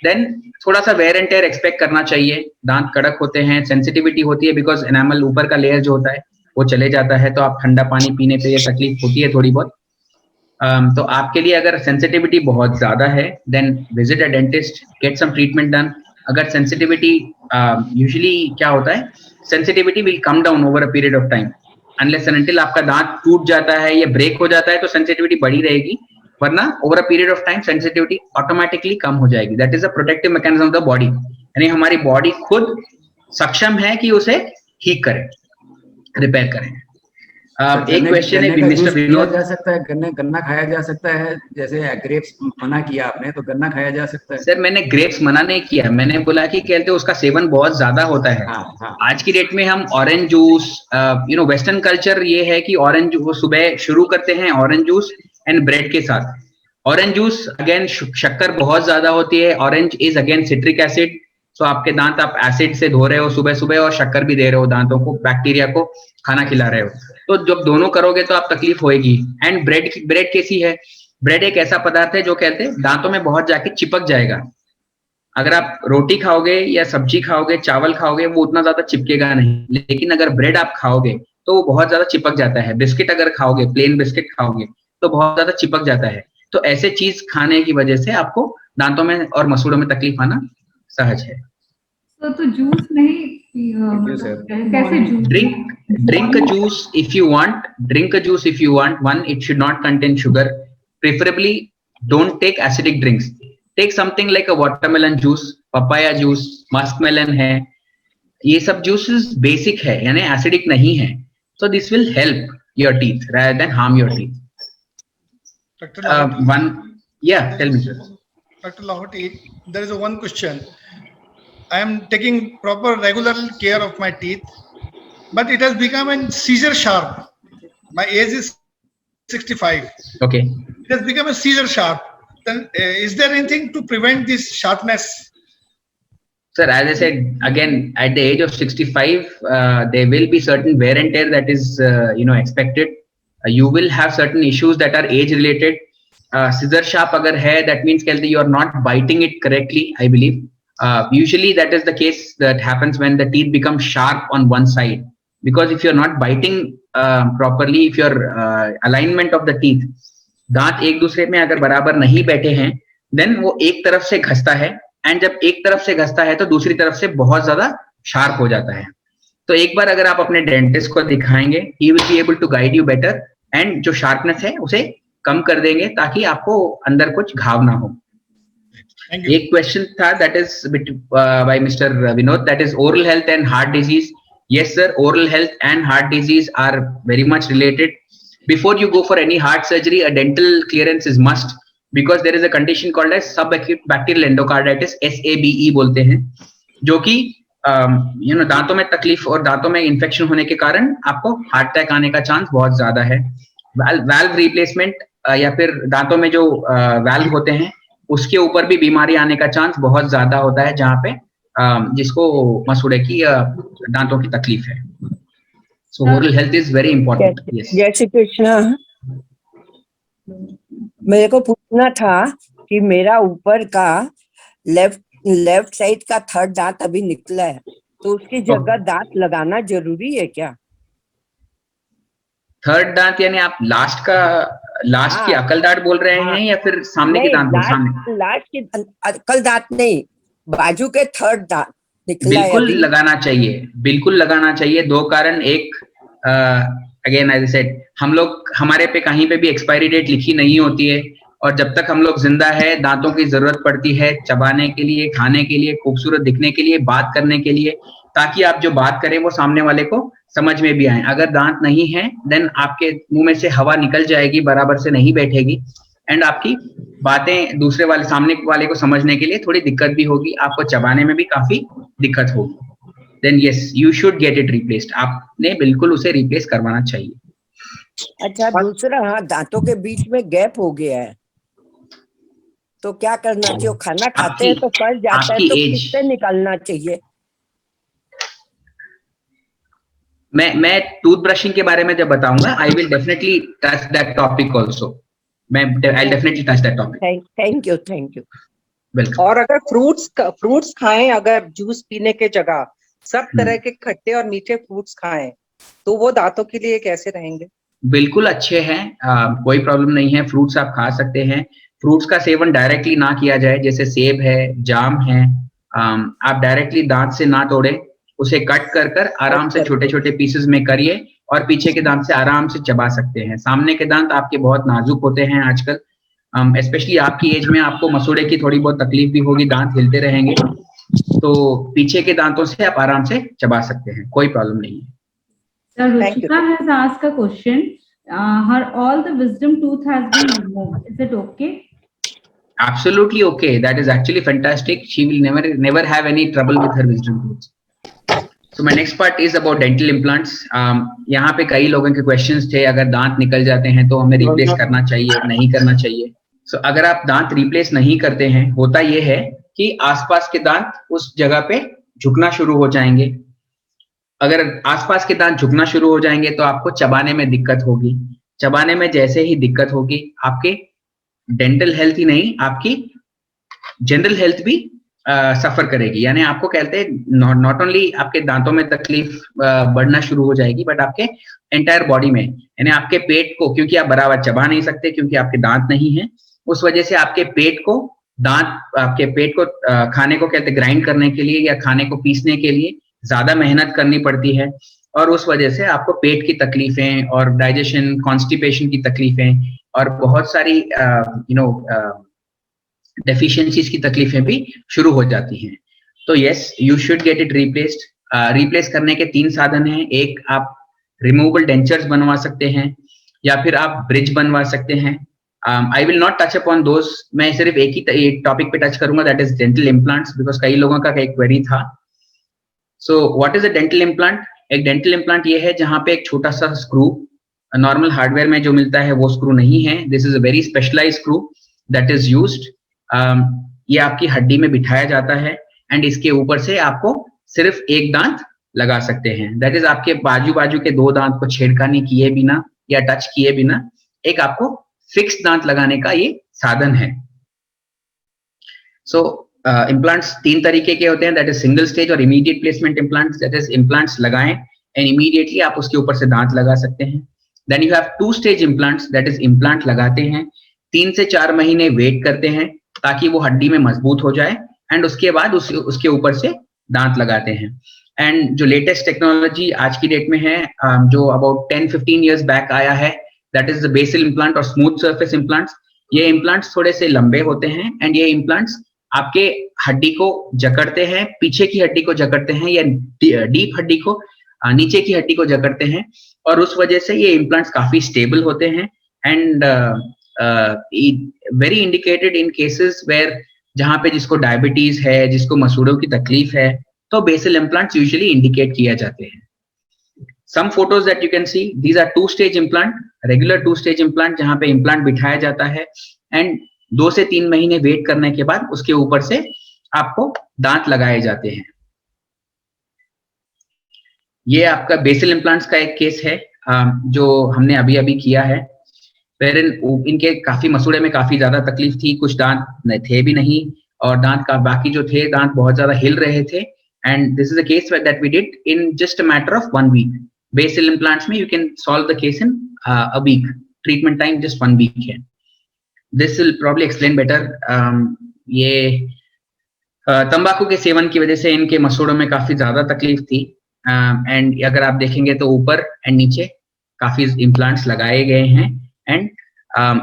Speaker 2: देन थोड़ा सा वेयर एंड टेयर एक्सपेक्ट करना चाहिए. दांत कड़क होते हैं, सेंसिटिविटी होती है बिकॉज एनामल ऊपर का लेयर जो होता है वो चले जाता है, तो आप ठंडा पानी पीने पे ये तकलीफ होती है थोड़ी बहुत. तो आपके लिए अगर सेंसिटिविटी बहुत ज्यादा है then visit a dentist, get some treatment done. अगर सेंसिटिविटी यूजुअली क्या होता है, sensitivity will come down over a period of time unless and until आपका दांत टूट जाता है या ब्रेक हो जाता है तो सेंसिटिविटी बढ़ी रहेगी, वरना over a period of time sensitivity automatically कम हो जाएगी. That is a protective mechanism of the body, यानी हमारी बॉडी खुद सक्षम है कि उसे ठीक करे, रिपेयर करें. एक क्वेश्चन है मिस्टर विनोद,
Speaker 6: जा सकता है गन्ना खाया जा सकता है, जैसे ग्रेप्स मना किया आपने, तो गन्ना खाया जा सकता है?
Speaker 2: सर मैंने ग्रेप्स मना नहीं किया, मैंने बोला कि कहते उसका सेवन बहुत ज्यादा होता है.
Speaker 6: हाँ.
Speaker 2: आज की डेट में हम ऑरेंज जूस, वेस्टर्न कल्चर ये है कि ऑरेंज सुबह शुरू करते हैं ऑरेंज जूस एंड ब्रेड के साथ. ऑरेंज जूस अगेन शक्कर बहुत ज्यादा होती है, orange is again citric acid, so आपके दांत आप एसिड से धो रहे हो सुबह सुबह और शक्कर भी दे रहे हो दांतों को, बैक्टीरिया को खाना खिला रहे हो, तो जब दोनों करोगे तो आप तकलीफ होएगी. एंड ब्रेड कैसी है, ब्रेड एक ऐसा पदार्थ है जो कहते हैं दांतों में बहुत जाके चिपक जाएगा. अगर आप रोटी खाओगे या सब्जी खाओगे, चावल खाओगे, वो उतना ज्यादा चिपकेगा नहीं, लेकिन अगर ब्रेड आप खाओगे तो वो बहुत ज्यादा चिपक जाता है. बिस्किट अगर खाओगे, प्लेन बिस्किट खाओगे तो बहुत ज्यादा चिपक जाता है. तो ऐसे चीज खाने की वजह से आपको दांतों में और मसूड़ों में तकलीफ आना सहज है.
Speaker 1: तो जूस नहीं, कैसे juice?
Speaker 2: Drink a juice if you want. Drink a juice if you want. One, it should not contain sugar. Preferably, don't take acidic drinks. Take something like a watermelon juice, papaya juice, muskmelon है. ये सब juices basic है, यानी acidic नहीं है. So this will help your teeth rather than harm your teeth. Tell me, sir.
Speaker 7: Dr. Lahoti, there is one question. I am taking proper regular care of my teeth, but it has become a seizure sharp. My age is 65.
Speaker 2: Okay.
Speaker 7: It has become a seizure sharp. Then, is there anything to prevent this sharpness?
Speaker 2: Sir, as I said, again, at the age of 65, there will be certain wear and tear that is, expected. You will have certain issues that are age related. Scissor sharp agar hai, that means you are not biting it correctly, I believe. Usually that is the case that happens when the teeth become sharp on one side, because if you're not biting properly, if your alignment of the teeth, दांत एक दूसरे में अगर बराबर नहीं बैठे हैं, then वो एक तरफ से घसता है, and जब एक तरफ से घसता है तो दूसरी तरफ से बहुत ज्यादा शार्प हो जाता है. तो एक बार अगर आप अपने डेंटिस्ट को दिखाएंगे, he will be able to guide you better, and जो शार्पनेस है उसे कम कर देंगे ताकि आपको अंदर कुछ घाव ना हो. एक क्वेश्चन था that is by Mr. Vinod, that is oral health and heart disease. Yes sir, oral health and heart disease are very much related. Before you go for any heart surgery, a dental clearance is must. because there is a condition called as subacute bacterial endocarditis, SABE बोलते हैं, जो कि दांतों में तकलीफ और दांतों में इन्फेक्शन होने के कारण आपको हार्ट अटैक आने का चांस बहुत ज्यादा है। वाल्व रिप्लेसमेंट या फिर दांतों में जो वाल्व होते हैं उसके ऊपर भी बीमारी आने का चांस बहुत ज्यादा होता है, जहाँ पे जिसको मसूड़े की दांतों की तकलीफ है। So oral health is very important. Yes.
Speaker 8: जय श्री कृष्ण। मेरे को पूछना था कि मेरा ऊपर का लेफ्ट साइड का थर्ड दांत अभी निकला है, तो उसकी जगह दांत लगाना जरूरी है क्या?
Speaker 2: थर्ड दांत यानी आप लास्ट की अकल दांत बोल रहे हैं या फिर सामने के दांत?
Speaker 8: लास्ट की अकल दांत नहीं, बाजू के थर्ड दांत निकला है।
Speaker 2: बिल्कुल लगाना चाहिए, बिल्कुल लगाना चाहिए। दो कारण, एक अगेन एज आई सेड, हम लोग हमारे पे कहीं पे भी एक्सपायरी डेट लिखी नहीं होती है, और जब तक हम लोग जिंदा है दांतों की जरूरत पड़ती है चबाने के लिए, खाने के लिए, खूबसूरत दिखने के लिए, बात करने के लिए, ताकि आप जो बात करें वो सामने वाले को समझ में भी आए। अगर दांत नहीं है देन आपके मुंह में से हवा निकल जाएगी, बराबर से नहीं बैठेगी, एंड आपकी बातें दूसरे वाले सामने वाले को समझने के लिए थोड़ी दिक्कत भी होगी, आपको चबाने में भी काफी दिक्कत होगी। Then yes, you should get it replaced. आपने बिल्कुल उसे रिप्लेस करवाना चाहिए।
Speaker 8: अच्छा, दूसरा, दांतों के बीच में गैप हो गया है, तो क्या करना चाहिए? खाना खाते हैं तो फंस जाता है, तो किससे निकालना चाहिए?
Speaker 2: मैं टूथ ब्रशिंग के बारे में जब बताऊंगा, I will definitely touch that topic also. I definitely touch that topic.
Speaker 8: Thank you.
Speaker 2: Welcome.
Speaker 9: और अगर फ्रूट्स खाएं, अगर जूस पीने के जगह सब तरह के खट्टे और मीठे फ्रूट्स खाएं, तो वो दांतों के लिए कैसे रहेंगे?
Speaker 2: बिल्कुल अच्छे हैं, कोई प्रॉब्लम नहीं है। फ्रूट्स आप खा सकते हैं। फ्रूट्स का सेवन डायरेक्टली ना किया जाए, जैसे सेब है, जाम है, आप डायरेक्टली दांत से ना तोड़े, उसे कट कर आराम से छोटे छोटे पीसेस में करिए और पीछे के दांत से आराम से चबा सकते हैं। सामने के दांत आपके बहुत नाजुक होते हैं आजकल, स्पेशली आपकी एज में आपको मसूड़े की थोड़ी बहुत तकलीफ भी होगी, दांत हिलते रहेंगे, तो पीछे के दांतों से आप आराम से चबा सकते हैं, कोई प्रॉब्लम नहीं है।
Speaker 5: Ruchika has asked a question. All the wisdom tooth has been removed. Is it okay?
Speaker 2: Absolutely okay. That is actually fantastic. She will never have any trouble with her wisdom tooth. So my next part is about dental implants. यहाँ पे कई लोगों के questions थे, अगर दांत निकल जाते हैं तो हमें replace करना चाहिए, नहीं करना चाहिए। So अगर आप दांत replace नहीं करते हैं, होता ये है कि आसपास के दांत उस जगह पे झुकना शुरू हो जाएंगे। अगर आसपास के दांत झुकना शुरू हो जाएंगे तो आपको चबाने में दिक्कत होगी। चबाने में जैसे ही दिक्कत होगी, आपके डेंटल हेल्थ ही नहीं, आपकी जनरल हेल्थ भी सफर करेगी। यानी आपको कहते हैं नॉट ओनली आपके दांतों में तकलीफ बढ़ना शुरू हो जाएगी, बट आपके एंटायर बॉडी में, यानी आपके पेट को, क्योंकि आप बराबर चबा नहीं सकते क्योंकि आपके दांत नहीं है, उस वजह से आपके पेट को खाने को कहते हैं ग्राइंड करने के लिए या खाने को पीसने के लिए ज्यादा मेहनत करनी पड़ती है, और उस वजह से आपको पेट की तकलीफें और डाइजेशन, कॉन्स्टिपेशन की तकलीफें और बहुत सारी डेफिशिएंसीज की तकलीफें भी शुरू हो जाती हैं। तो yes, you should get it replaced. Replace करने के 3 साधन हैं। एक, आप रिमूवेबल डेंचर्स बनवा सकते हैं, या फिर आप ब्रिज बनवा सकते हैं। I will not touch upon those, मैं सिर्फ एक ही टॉपिक पे टच करूंगा, that is dental implants, because कई लोगों का एक क्वेरी था। So what is a dental implant? एक डेंटल इम्प्लांट ये है जहां पे एक छोटा सा स्क्रू, नॉर्मल हार्डवेयर में जो मिलता है वो स्क्रू नहीं है। This is a very specialised screw that is used. ये आपकी हड्डी में बिठाया जाता है, एंड इसके ऊपर से आपको सिर्फ एक दांत लगा सकते हैं। दैट इज आपके बाजू के 2 दांत को छेड़खानी किए बिना या टच किए बिना एक आपको फिक्स दांत लगाने का ये साधन है। सो इम्प्लांट्स 3 तरीके के होते हैं, दैट इज सिंगल स्टेज और immediate placement implants. That is implants लगाएं एंड इमीडिएटली आप उसके ऊपर से दांत लगा सकते हैं। Then you have 2 stage implants, that is implant लगाते हैं, 3 से 4 महीने वेट करते हैं ताकि वो हड्डी में मजबूत हो जाए, एंड उसके बाद उसके ऊपर से दांत लगाते हैं। एंड जो लेटेस्ट टेक्नोलॉजी आज की डेट में है, जो अबाउट 10-15 years बैक आया है, that is the basal implant और स्मूथ सर्फेस इम्प्लांट्स। ये इम्प्लांट्स थोड़े से लंबे होते हैं, एंड ये इम्प्लांट्स आपके हड्डी को जकड़ते हैं, पीछे की हड्डी को जकड़ते हैं, या डीप हड्डी को, नीचे की हड्डी को जकड़ते हैं, और उस वजह से ये इम्प्लांट्स काफी स्टेबल होते हैं, and very indicated in cases where जहां पे जिसको डायबिटीज है, जिसको मसूड़ों की तकलीफ है, तो बेसल इम्प्लांट्स यूजुअली इंडिकेट किया जाते हैं. Some photos that you can see, these are two-stage implant, regular two-stage implant जहां पे implant बिठाया जाता है and 2 से 3 महीने वेट करने के बाद उसके ऊपर से आपको दांत लगाए जाते हैं. ये आपका बेसल इम्प्लांट्स का एक केस है जो हमने अभी अभी किया है. इनके काफी मसूड़े में काफी ज्यादा तकलीफ थी, कुछ दांत थे भी नहीं और दांत का बाकी जो थे दांत बहुत ज्यादा हिल रहे थे. And this is a case that we did in just a matter of 1 week. Basal implants में you can solve the case in a week. Treatment time just 1 week है. This will probably explain better. ये तंबाकू के सेवन की वजह से इनके मसूड़ों में काफी ज्यादा तकलीफ थी. And अगर आप देखेंगे तो ऊपर एंड नीचे काफी इम्प्लांट्स लगाए गए हैं. एंड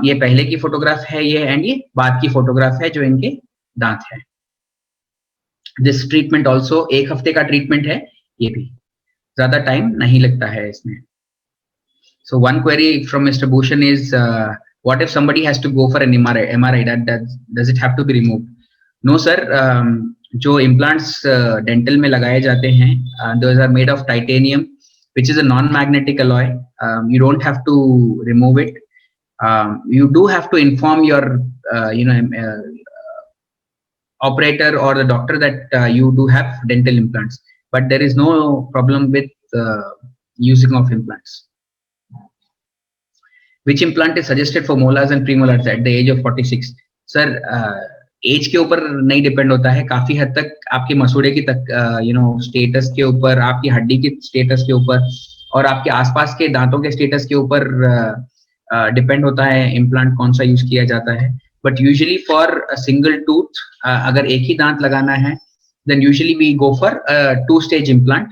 Speaker 2: ये पहले की फोटोग्राफ है ये, एंड ये बाद की फोटोग्राफ है जो इनके दांत है. दिस ट्रीटमेंट ऑल्सो 1 हफ्ते का ट्रीटमेंट है, ये भी ज्यादा टाइम नहीं लगता है इसमें. So one query from mister Bhushan is what if somebody has to go for an MRI, does it have to be removed? No sir, जो इम्प्लांट्स डेंटल में लगाए जाते हैं those are made of titanium which is a non-magnetic alloy. You don't have to remove it. You do have to inform your operator or the doctor that you do have dental implants, but there is no problem with using of implants. Which implant is suggested for molars and premolars at the age of 46? Sir, as के ऊपर नहीं डिपेंड होता है, काफी हद तक आपके मसूड़े की स्टेटस के ऊपर, आपकी हड्डी के स्टेटस के ऊपर और आपके आसपास के दांतों के स्टेटस के ऊपर डिपेंड होता है इम्प्लांट कौन सा यूज किया जाता है. But usually for a single tooth, अगर एक ही दांत लगाना है then usually we go for 2-stage implant.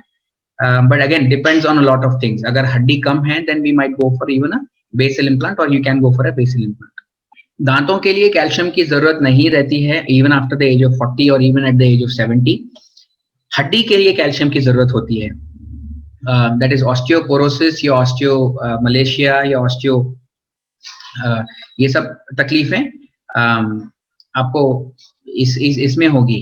Speaker 2: But again depends on a lot of things. अगर हड्डी कम है then we might go for even a basal implant और you can go for a basal implant. दांतों के लिए कैल्शियम की जरूरत नहीं रहती है even after the age of 40 और even eight the age of 70. हड्डी के लिए कैल्शियम की जरूरत होती है. दैट इज ऑस्टियोपोरोसिस या ऑस्टियो मलेशिया या ऑस्टियो, ये सब तकलीफें आपको इसमें होगी,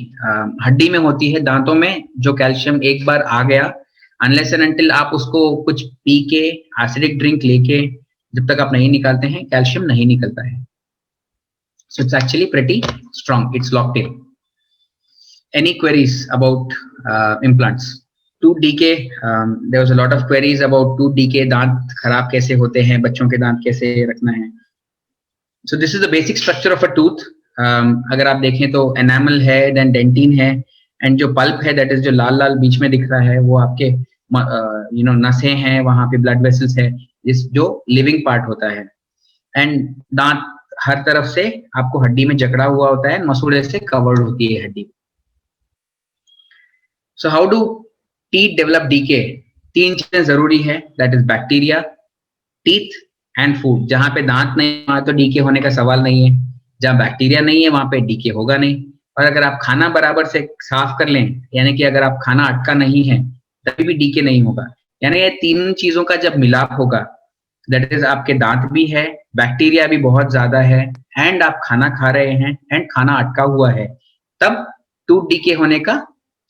Speaker 2: हड्डी में होती है. दांतों में जो कैल्शियम एक बार आ गया, अनलेस एंड अनटिल आप उसको कुछ पी के एसिडिक ड्रिंक लेके जब तक आप नहीं निकालते हैं, कैल्शियम नहीं निकलता है. So it's actually pretty strong. It's locked in. Any queries about implants? Tooth decay. There was a lot of queries about tooth decay. दांत खराब कैसे होते हैं, बच्चों के दांत कैसे रखना है. So this is the basic structure of a tooth. अगर आप देखें तो enamel है, then dentine है, and जो pulp है, that is जो लाल लाल बीच में दिख रहा है, वो आपके नसें हैं, वहां पे blood vessels है, जो living part होता है. And दांत हर तरफ से आपको हड्डी में जकड़ा हुआ होता है, मसूड़े से कवर्ड होती है हड्डी. So how do teeth develop decay? 3 चीजें जरूरी है, that is bacteria, teeth and food. जहां पे दांत नहीं वहां तो डीके होने का सवाल नहीं है, जहां बैक्टीरिया नहीं है वहां पे डीके होगा नहीं. और अगर आप खाना बराबर से साफ कर लें, यानी कि अगर आप खाना अटका नहीं है तभी भी डीके नहीं होगा. यानी ये 3 चीजों का जब मिलाप होगा, दैट इज आपके दांत भी है, बैक्टीरिया भी बहुत ज्यादा है, एंड आप खाना खा रहे हैं एंड खाना अटका हुआ है, तब टूथ डीके होने का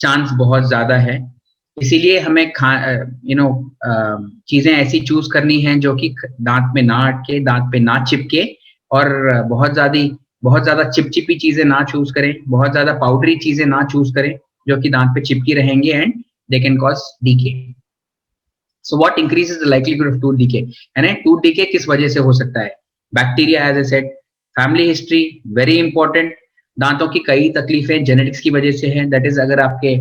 Speaker 2: चांस बहुत ज्यादा है. इसीलिए हमें चीजें ऐसी चूज करनी है जो कि दांत में ना अटके, दांत पे ना चिपके, और बहुत ज्यादा चिपचिपी चीजें ना चूज करें, बहुत ज्यादा पाउडरी चीजें ना चूज करें जो कि दांत पे चिपकी रहेंगे and they can cause decay. So what increases the likelihood of tooth decay? यानी tooth decay किस वजह से हो सकता है? Bacteria, as I said, family history very important. दांतों की कई तकलीफें जेनेटिक्स की वजह से हैं. That is अगर आपके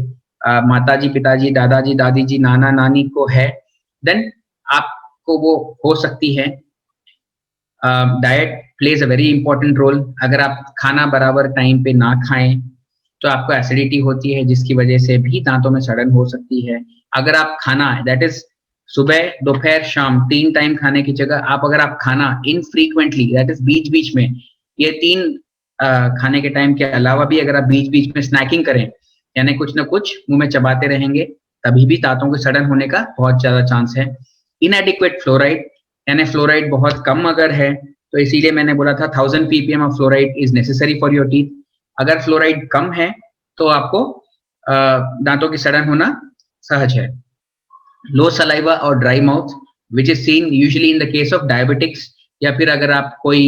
Speaker 2: माताजी, पिताजी, दादाजी, दादी जी, नाना नानी को है, then आपको वो हो सकती है. Diet plays a very important role. अगर आप खाना बराबर टाइम पे ना खाएं तो आपको एसिडिटी होती है, जिसकी वजह से भी दांतों में सड़न हो सकती है. अगर आप खाना, that is सुबह, दोपहर, शाम 3 टाइम खाने की जगह अगर आप खाना इनफ्रीक्वेंटली, दैट इज बीच बीच में, ये 3 खाने के टाइम के अलावा भी अगर आप बीच बीच में स्नैकिंग करें, यानी कुछ ना कुछ मुंह में चबाते रहेंगे, तभी भी दांतों के सड़न होने का बहुत ज्यादा चांस है. इनएडिक्वेट फ्लोराइड, यानी फ्लोराइड बहुत कम अगर है तो इसीलिए मैंने बोला था 1000 ppm of fluoride is necessary for your teeth. अगर फ्लोराइड कम है तो आपको दांतों की सड़न होना सहज है। लो सलाइवा और dry mouth which is seen usually in the case of diabetics, या फिर अगर आप कोई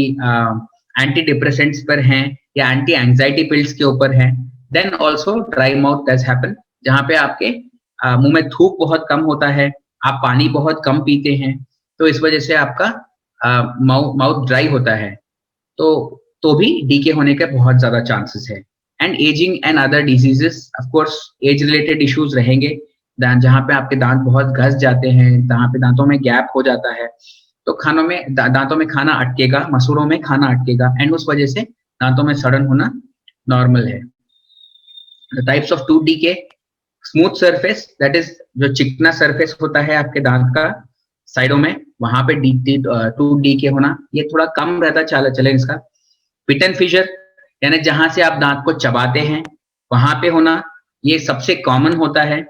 Speaker 2: एंटी डिप्रेसेंट्स पर हैं या एंटी एंजाइटी पिल्स के ऊपर हैं, then also dry mouth does happen, जहाँ पे आपके मुंह में थूक बहुत कम होता है, आप पानी बहुत कम पीते हैं, तो इस वजह से आपका माउथ ड्राई होता है, तो भी डीके होने के बहुत ज्यादा चांसेस है। And ageing and other diseases, of course age related issues रहेंगे, जहाँ पे आपके दांत बहुत घस जाते हैं, जहाँ पे दांतों में गैप हो जाता है, तो खानों में दांतों में खाना अटकेगा, मसूड़ों में खाना अटकेगा, एंड उस वजह से दांतों में सड़न होना नॉर्मल है। The types of tooth decay, smooth surface, that is जो चिकना सरफेस होता है आपके दांत का साइडों में, वहां पे टूथ डीके होना ये थोड़ा कम रहता चले इसका। पिट एंड फिशर, यानी जहां से आप दांत को चबाते हैं वहां पे होना, ये सबसे कॉमन होता है।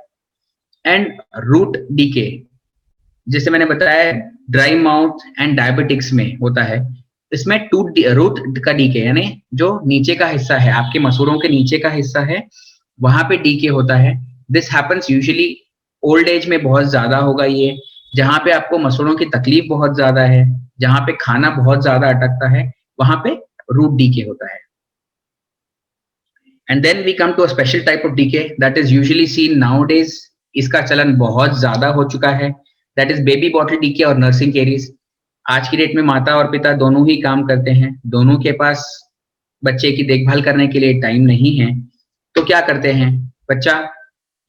Speaker 2: एंड रूट डीके, जैसे मैंने बताया ड्राई माउथ एंड डायबिटिक्स में होता है, इसमें रूट का डीके यानी जो नीचे का हिस्सा है, आपके मसूड़ों के नीचे का हिस्सा है, वहां पे डीके होता है। This happens usually old age में बहुत ज्यादा होगा ये, जहां पे आपको मसूड़ों की तकलीफ बहुत ज्यादा है, जहां पे खाना बहुत ज्यादा अटकता है, वहां पे रूट डीके होता है। And then we come to a special type of decay that is usually seen nowadays, इसका चलन बहुत ज्यादा हो चुका है, that is baby bottle decay और नर्सिंग कैरीज। आज की डेट में माता और पिता दोनों ही काम करते हैं, दोनों के पास बच्चे की देखभाल करने के लिए टाइम नहीं है, तो क्या करते हैं, बच्चा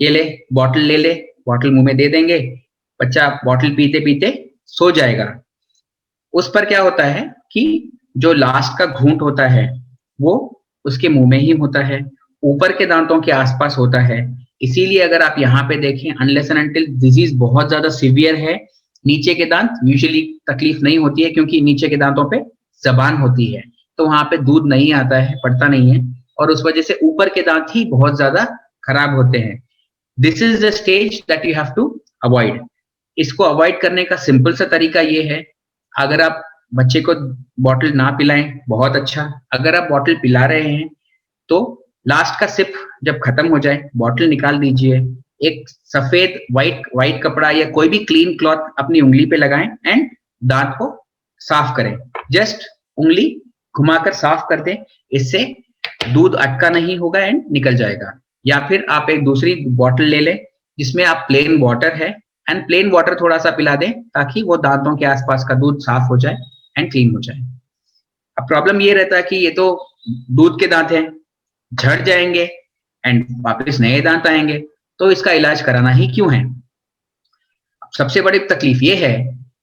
Speaker 2: ये ले बॉटल मुंह में दे देंगे, बच्चा बॉटल पीते पीते सो जाएगा। उस पर क्या होता है कि जो लास्ट का घूंट होता है वो उसके मुंह में ही होता है, ऊपर के दांतों के आसपास होता है। इसीलिए अगर आप यहाँ पे देखें, अनलेस एंड अनटिल डिजीज बहुत ज्यादा सीवियर है, नीचे के दांत यूजुअली तकलीफ नहीं होती है, क्योंकि नीचे के दांतों पे जबान होती है, तो वहां पे दूध नहीं आता है, पड़ता नहीं है, और उस वजह से ऊपर के दांत ही बहुत ज्यादा खराब होते हैं। This is the stage that you have to avoid. इसको अवॉइड करने का सिंपल सा तरीका ये है, अगर आप बच्चे को बॉटल ना पिलाएं बहुत अच्छा, अगर आप बॉटल पिला रहे हैं तो लास्ट का सिप जब खत्म हो जाए बॉटल निकाल दीजिए, एक सफेद व्हाइट कपड़ा या कोई भी क्लीन क्लॉथ अपनी उंगली पे लगाएं एंड दांत को साफ करें, जस्ट उंगली घुमाकर साफ कर दें, इससे दूध अटका नहीं होगा एंड निकल जाएगा। या फिर आप एक दूसरी बॉटल ले लें जिसमें आप प्लेन वाटर है एंड प्लेन वाटर थोड़ा सा पिला दें, ताकि वो दांतों के आसपास का दूध साफ हो जाए एंड क्लीन हो जाए। अब प्रॉब्लम ये रहता है कि ये तो दूध के दांत हैं, झड़ जाएंगे एंड वापस नए दांत आएंगे, तो इसका इलाज कराना ही क्यों है। सबसे बड़ी तकलीफ ये है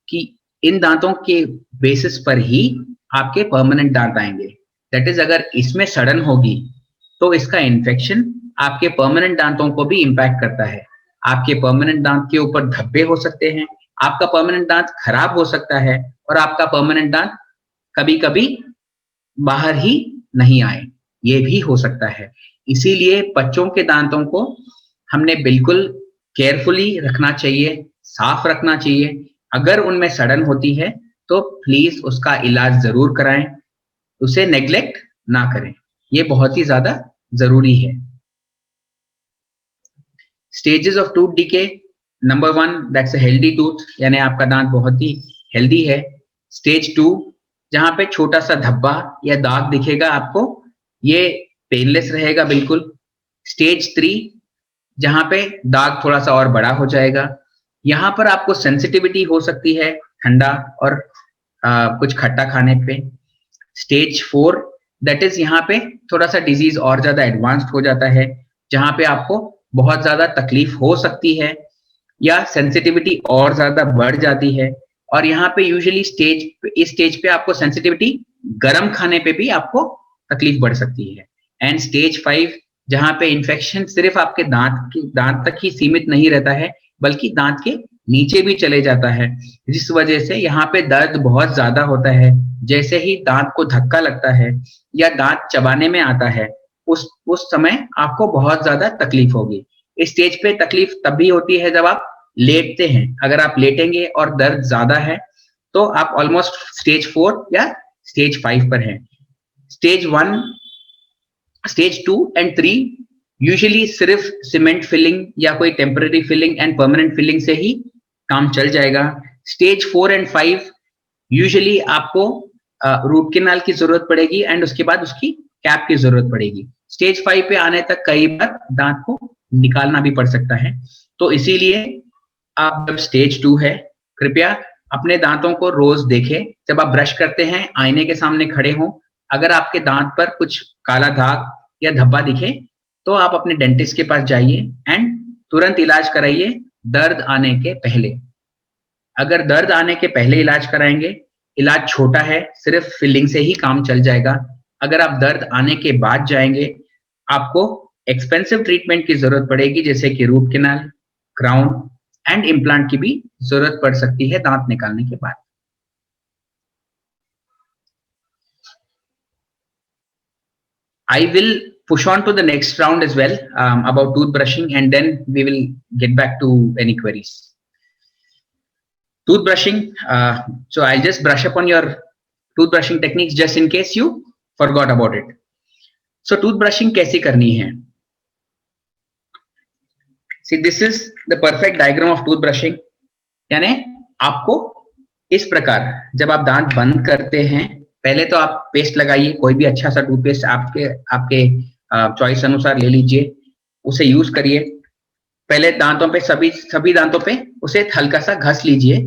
Speaker 2: कि इन दांतों के बेसिस पर ही आपके परमानेंट दांत आएंगे, दैट इज अगर इसमें सड़न होगी तो इसका इन्फेक्शन आपके परमानेंट दांतों को भी इंपैक्ट करता है। आपके परमानेंट दांत के ऊपर धब्बे हो सकते हैं, आपका परमानेंट दांत खराब हो सकता है, और आपका परमानेंट दांत कभी कभी बाहर ही नहीं आए, ये भी हो सकता है। इसीलिए बच्चों के दांतों को हमने बिल्कुल केयरफुली रखना चाहिए, साफ रखना चाहिए। अगर उनमें सड़न होती है तो प्लीज उसका इलाज जरूर कराएं, उसे नेग्लेक्ट ना करें, ये बहुत ही ज्यादा जरूरी है। Stages of tooth decay, number 1 that's a healthy tooth, यानी आपका दांत बहुत ही हेल्दी है। स्टेज 2 जहां पे छोटा सा धब्बा या दाग दिखेगा आपको, ये पेनलेस रहेगा बिल्कुल। स्टेज 3 जहां पे दाग थोड़ा सा और बड़ा हो जाएगा, यहाँ पर आपको सेंसिटिविटी हो सकती है ठंडा और कुछ खट्टा खाने पे। स्टेज 4 दैट इज यहाँ पे थोड़ा सा डिजीज और ज्यादा एडवांस्ड हो जाता है, जहां पे आपको बहुत ज्यादा तकलीफ हो सकती है या सेंसिटिविटी और ज्यादा बढ़ जाती है। और यहाँ पे यूजुअली इस स्टेज पे आपको सेंसिटिविटी गर्म खाने पे भी आपको तकलीफ बढ़ सकती है। एंड स्टेज 5 जहाँ पे इन्फेक्शन सिर्फ आपके दांत तक ही सीमित नहीं रहता है, बल्कि दांत के नीचे भी चले जाता है, जिस वजह से यहाँ पे दर्द बहुत ज्यादा होता है। जैसे ही दांत को धक्का लगता है या दांत चबाने में आता है, उस समय आपको बहुत ज्यादा तकलीफ होगी। इस स्टेज पे तकलीफ तब भी होती है जब आप लेटते हैं। अगर आप लेटेंगे और दर्द ज्यादा है तो आप ऑलमोस्ट स्टेज 4 या स्टेज 5 पर हैं। स्टेज 1, स्टेज 2 एंड 3 यूजुअली सिर्फ सीमेंट फिलिंग या कोई temporary filling and permanent filling से ही काम चल जाएगा। स्टेज 4 एंड 5 यूजुअली आपको रूट कैनाल की जरूरत पड़ेगी एंड उसके बाद उसकी कैप की जरूरत पड़ेगी। स्टेज 5 पे आने तक कई बार दांत को निकालना भी पड़ सकता है। तो इसीलिए आप जब स्टेज 2 है, कृपया अपने दांतों को रोज देखें। जब आप ब्रश करते हैं, आईने के सामने खड़े हों, अगर आपके दांत पर कुछ काला दाग या धब्बा दिखे तो आप अपने डेंटिस्ट के पास जाइए एंड तुरंत इलाज कराइए दर्द आने के पहले। अगर दर्द आने के पहले इलाज कराएंगे, इलाज छोटा है, सिर्फ फिलिंग से ही काम चल जाएगा। अगर आप दर्द आने के बाद जाएंगे, आपको एक्सपेंसिव ट्रीटमेंट की जरूरत पड़ेगी, जैसे कि root canal, crown and implant की भी जरूरत पड़ सकती है दांत निकालने के बाद। I will push on to the next round as well about toothbrushing, and then we will get back to any queries. Toothbrushing, so I'll just brush up on your toothbrushing techniques just in case you forgot about it. So toothbrushing कैसे करनी है? See, this is the perfect diagram of toothbrushing. यानी आपको इस प्रकार जब आप दांत बंद करते हैं, पहले तो आप पेस्ट लगाइए, कोई भी अच्छा सा टूथपेस्ट आपके चॉइस अनुसार ले लीजिए, उसे यूज करिए। पहले दांतों पे सभी दांतों पे उसे हल्का सा घस लीजिए,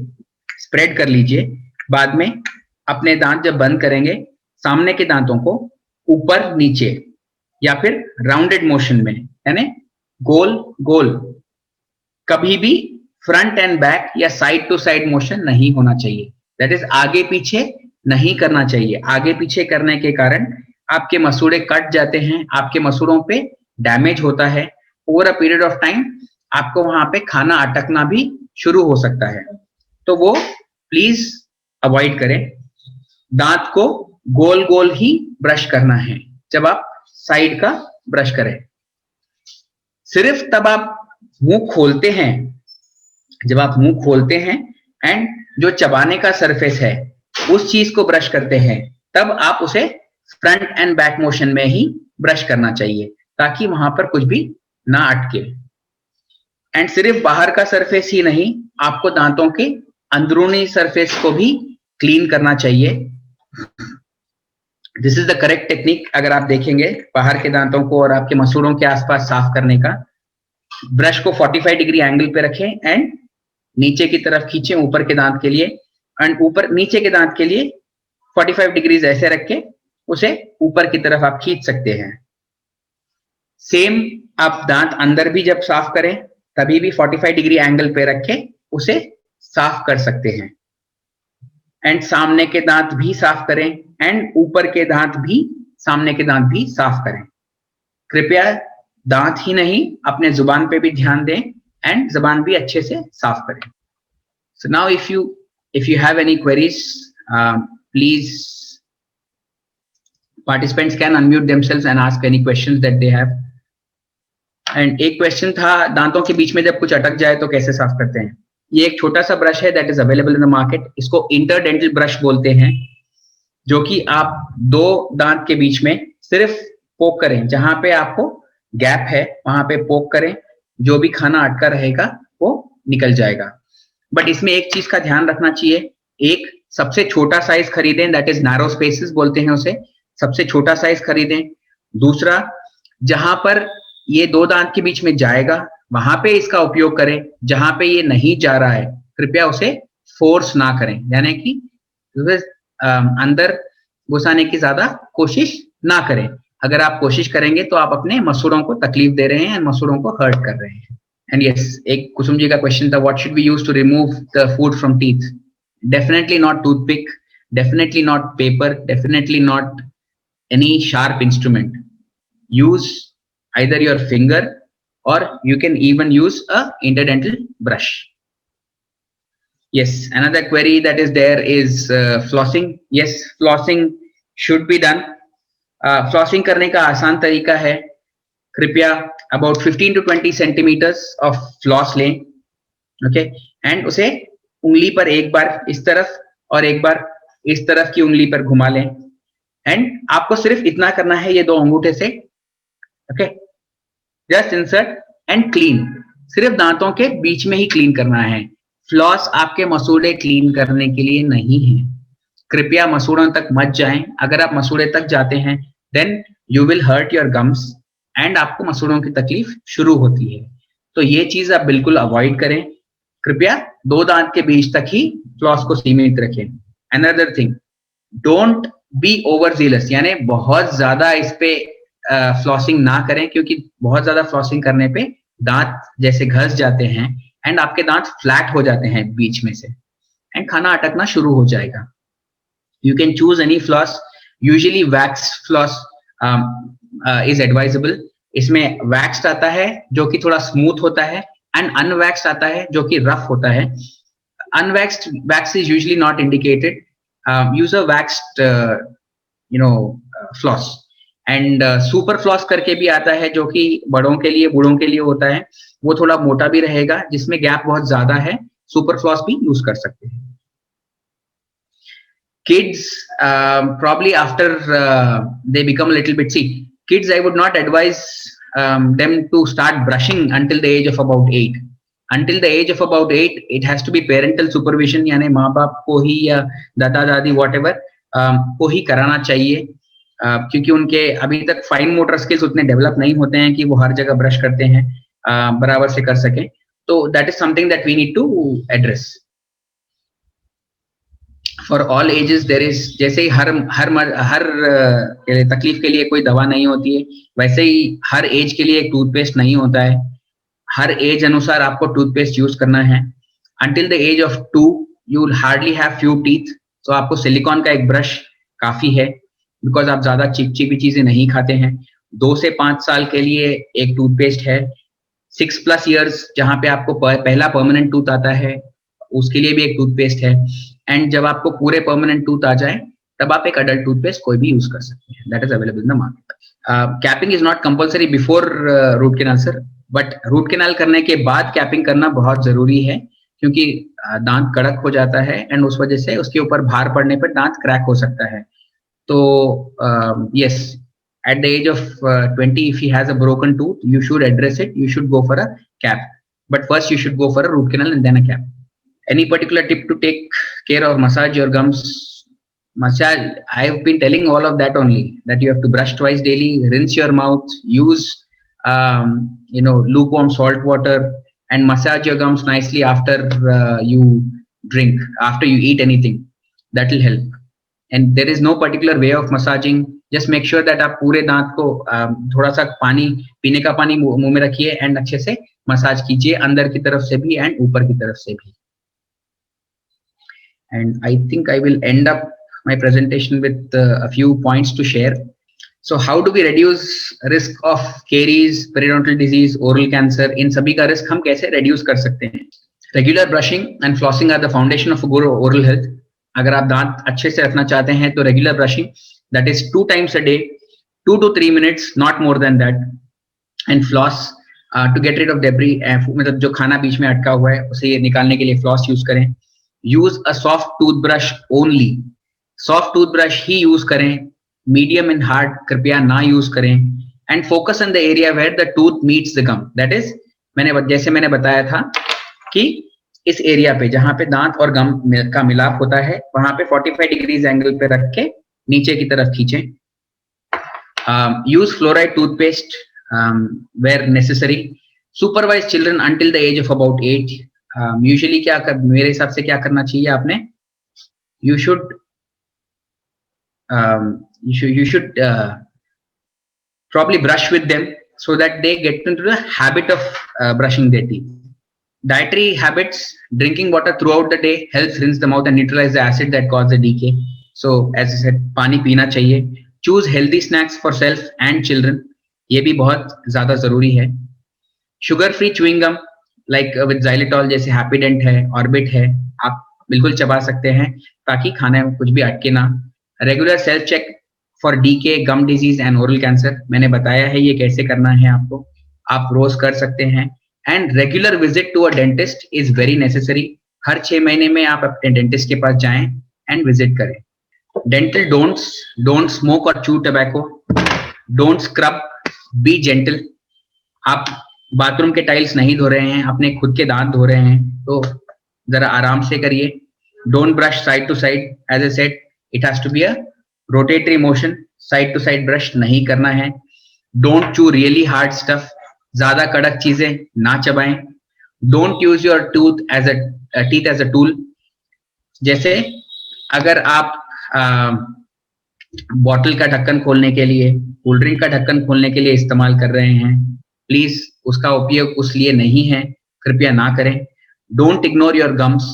Speaker 2: स्प्रेड कर लीजिए। बाद में अपने दांत जब बंद करेंगे, सामने के दांतों को ऊपर नीचे या फिर राउंडेड मोशन में, यानी गोल गोल, कभी भी फ्रंट एंड बैक या साइड टू साइड मोशन नहीं होना चाहिए। दैट इज आगे पीछे नहीं करना चाहिए। आगे पीछे करने के कारण आपके मसूड़े कट जाते हैं, आपके मसूड़ों पे डैमेज होता है। Over a period of time आपको वहां पे खाना अटकना भी शुरू हो सकता है, तो वो प्लीज अवॉइड करें। दांत को गोल गोल ही ब्रश करना है जब आप साइड का ब्रश करें। सिर्फ तब आप मुंह खोलते हैं, जब आप मुंह खोलते हैं एंड जो चबाने का सरफेस है उस चीज को ब्रश करते हैं, तब आप उसे फ्रंट एंड बैक मोशन में ही ब्रश करना चाहिए, ताकि वहां पर कुछ भी ना अटके। एंड सिर्फ बाहर का सरफेस ही नहीं, आपको दांतों के अंदरूनी सरफेस को भी क्लीन करना चाहिए। This is the correct technique. अगर आप देखेंगे बाहर के दांतों को और आपके मसूड़ों के आसपास साफ करने का, ब्रश को 45 डिग्री एंगल पे रखें एंड नीचे की तरफ खींचें ऊपर के दांत के लिए, एंड ऊपर नीचे के दांत के लिए 45 डिग्रीज ऐसे रख के उसे ऊपर की तरफ आप खींच सकते हैं। सेम आप दांत अंदर भी जब साफ करें तभी भी 45 डिग्री एंगल पे रख के उसे साफ कर सकते हैं। एंड सामने के दांत भी साफ करें एंड ऊपर के दांत भी, सामने के दांत भी साफ करें। कृपया दांत ही नहीं, अपने जुबान पे भी ध्यान दें एंड जुबान भी अच्छे से साफ करें। So now if you have any queries, please participants can unmute themselves and ask any questions that they have. And एक क्वेश्चन था, दांतों के बीच में जब कुछ अटक जाए तो कैसे साफ करते हैं? ये एक छोटा सा ब्रश है that is available in the market. इसको इंटरडेंटल ब्रश बोलते हैं, जो कि आप दो दांत के बीच में सिर्फ पोक करें, जहां पे आपको गैप है वहां पे पोक करें, जो भी खाना अटका रहेगा वो निकल जाएगा। बट इसमें एक चीज का ध्यान रखना चाहिए, एक सबसे छोटा साइज खरीदें, दैट इज नैरो स्पेसेस बोलते हैं उसे, सबसे छोटा साइज खरीदें। दूसरा, जहां पर ये दो दांत के बीच में जाएगा वहां पे इसका उपयोग करें, जहां पे ये नहीं जा रहा है कृपया उसे फोर्स ना करें, यानी कि अंदर घुसाने की ज्यादा कोशिश ना करें। अगर आप कोशिश करेंगे तो आप अपने मसूड़ों को तकलीफ दे रहे हैं, मसूड़ों को हर्ट कर रहे हैं। एंड यस, एक कुसुम जी का क्वेश्चन था, what should we use to remove the food from teeth? Definitely not toothpick, definitely not paper, definitely not any sharp instrument. Use either your finger or you can even use a interdental brush. Yes, another query that is there is flossing. Yes, flossing should be done. Flossing करने का आसान तरीका है, कृपया about 15 to 20 centimeters of floss लें, okay, and उसे उंगली पर एक बार इस तरफ और एक बार इस तरफ की उंगली पर घुमा लें। एंड आपको सिर्फ इतना करना है, ये 2 अंगूठे से, okay, just insert and clean, सिर्फ दांतों के बीच में ही क्लीन करना है। फ्लॉस आपके मसूड़े क्लीन करने के लिए नहीं है, कृपया मसूड़ों तक मत जाएं। अगर आप मसूड़े तक जाते हैं then you will hurt your gums and आपको मसूड़ों की तकलीफ शुरू होती है। तो ये चीज आप बिल्कुल अवॉइड करें, कृपया 2 दांत के बीच तक ही फ्लॉस को सीमित रखें। Another thing, don't be over jealous, यानी बहुत ज्यादा इस पे फ्लॉसिंग ना करें, क्योंकि बहुत ज्यादा फ्लॉसिंग करने पे दांत जैसे घस जाते हैं एंड आपके दांत फ्लैट हो जाते हैं बीच में से एंड खाना अटकना शुरू हो जाएगा। You can choose any floss, usually wax floss is advisable. इसमें वैक्स्ड आता है जो कि थोड़ा स्मूथ होता है एंड अनवैक्स्ड आता है जो कि रफ होता है। Unwaxed wax is usually not indicated, use a waxed floss. And super floss करके भी आता है जो कि बड़ों के लिए, बूढ़ों के लिए होता है, वो थोड़ा मोटा भी रहेगा, जिसमें गैप बहुत ज्यादा है, सुपर फ्लॉस भी यूज कर सकते हैं। Kids, probably after they become a little bit, see, kids, I would not advise them to start brushing until the age of about 8. Until the age of about 8, it has to be parental supervision, यानी माँ बाप को ही या दादा दादी whatever को ही कराना चाहिए, क्योंकि उनके अभी तक फाइन मोटर स्किल्स उतने डेवलप नहीं होते हैं कि वो हर जगह ब्रश करते हैं, बराबर से कर सकें। तो that is something that we need to address. For all ages there is, जैसे ही हर तकलीफ के लिए कोई दवा नहीं होती है, वैसे ही हर एज के लिए एक टूथपेस्ट नहीं होता है। हर एज अनुसार आपको टूथपेस्ट यूज करना है। Until the age of 2 you will hardly have few teeth, तो आपको सिलिकॉन का एक ब्रश काफी है, बिकॉज आप ज्यादा चिपचिपी चीजें नहीं खाते हैं। 2 से 5 साल के लिए एक टूथपेस्ट है। 6+ ईयर्स जहां पे आपको पहला परमानेंट टूथ आता है, उसके लिए भी एक टूथपेस्ट है। एंड जब आपको पूरे परमानेंट टूथ आ जाए तब आप एक अडल्ट टूथपेस्ट कोई भी यूज कर सकते हैं, that is available in the market. Capping is not compulsory before root canal sir, but root canal करने के बाद कैपिंग करना बहुत जरूरी है, क्योंकि दांत कड़क हो जाता है एंड उस वजह से उसके ऊपर भार पड़ने पर दांत क्रैक हो सकता है। तो yes, at the age of 20, if he has a broken tooth, you should address it. You should go for a cap, but first you should go for a root canal and then a cap. Any particular tip to take care or massage your gums? Massage, I've been telling all of that only, that you have to brush twice daily, rinse your mouth, use lukewarm salt water, and massage your gums nicely after you drink, after you eat anything. That will help. And there is no particular way of massaging. Just make sure that आप पूरे दांत को थोड़ा सा पानी, पीने का पानी मुंह में रखिए एंड अच्छे से मसाज कीजिए, अंदर की तरफ से भी एंड ऊपर की तरफ से भी। And I think I will end up my presentation with a few points to share. So how do we reduce risk of caries, periodontal disease, oral cancer? इन सभी का रिस्क हम कैसे reduce कर सकते हैं? Regular brushing and flossing are the foundation of a good oral health. अगर आप दांत अच्छे से रखना चाहते हैं तो regular brushing, that is 2 times a day, 2 to 3 minutes, not more than that, and floss to get rid of debris, मतलब जो खाना बीच में अटका हुआ है उसे ये निकालने के लिए फ्लॉस यूज करें। Use a soft toothbrush only, soft toothbrush ही यूज करें, मीडियम एंड हार्ड कृपया ना यूज करें। And focus on the area where the tooth meets the gum, that is जैसे मैंने बताया था कि इस एरिया पे जहां पे दांत और गम का मिलाप होता है, वहां पे 45 डिग्रीज एंगल पे रख के नीचे की तरफ खींचें। Use fluoride toothpaste where necessary. Supervise children until the age of about 8। Usually मेरे हिसाब से क्या करना चाहिए आपने, you should probably brush with them so that they get into the habit of brushing their teeth. Dietary habits: drinking water throughout the day helps rinse the mouth and neutralize the acid that cause the decay. So as I said, पानी पीना चाहिए। Choose healthy snacks for self and children, ये भी बहुत ज्यादा जरूरी है। Sugar free chewing gum like with xylitol जैसे Happydent है, Orbit है, आप बिल्कुल चबा सकते हैं ताकि खाने में कुछ भी अटके ना। Regular self check for decay, gum disease and oral cancer, मैंने बताया है ये कैसे करना है आपको, आप रोज कर सकते हैं। And regular visit to a dentist is very necessary. हर 6 महीने में आप अपने डेंटिस्ट के पास जाएं एंड विजिट करें। Dental don't smoke or chew tobacco. Don't scrub. Be gentle. आप बाथरूम के टाइल्स नहीं धो रहे हैं, अपने खुद के दांत धो रहे हैं, तो जरा आराम से करिए. Don't brush side to side. As I said, it has to be a rotatory motion. Side to side brush नहीं करना है. Don't chew really hard stuff. ज्यादा कड़क चीजें ना चबाएं. Don't use your teeth as a tool. जैसे अगर आप बॉटल का ढक्कन खोलने के लिए, कोल्ड ड्रिंक का ढक्कन खोलने के लिए इस्तेमाल कर रहे हैं, प्लीज उसका उपयोग उस लिए नहीं है, कृपया ना करें. Don't ignore your gums.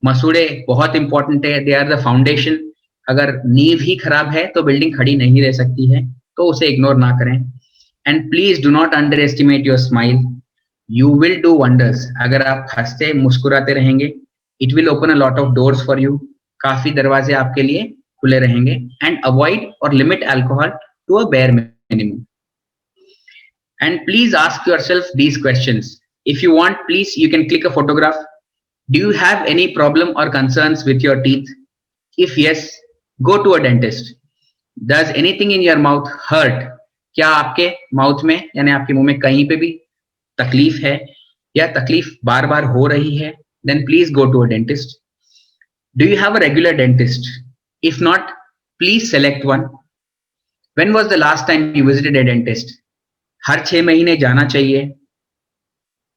Speaker 2: मसूड़े बहुत इंपॉर्टेंट है, दे आर द फाउंडेशन. अगर नींव ही खराब है तो बिल्डिंग खड़ी नहीं रह सकती है, तो उसे इग्नोर ना करें. And please do not underestimate your smile. You will do wonders. अगर आप हंसते मुस्कुराते रहेंगे, it will open a lot of doors for you. काफी दरवाजे आपके लिए खुले रहेंगे. एंड अवॉइड और limit alcohol to a bare minimum. And please ask yourself these questions. If you want, please, you can click a photograph. Do you have any problem or concerns with your teeth? If yes, go to a dentist. Does anything in your mouth hurt? क्या आपके माउथ में यानी आपके मुंह में कहीं पे भी तकलीफ है या तकलीफ बार बार हो रही है? Then please go to a dentist. Do you have a regular dentist? If not, please select one. When was the last time you visited a dentist? हर 6 महीने जाना चाहिए.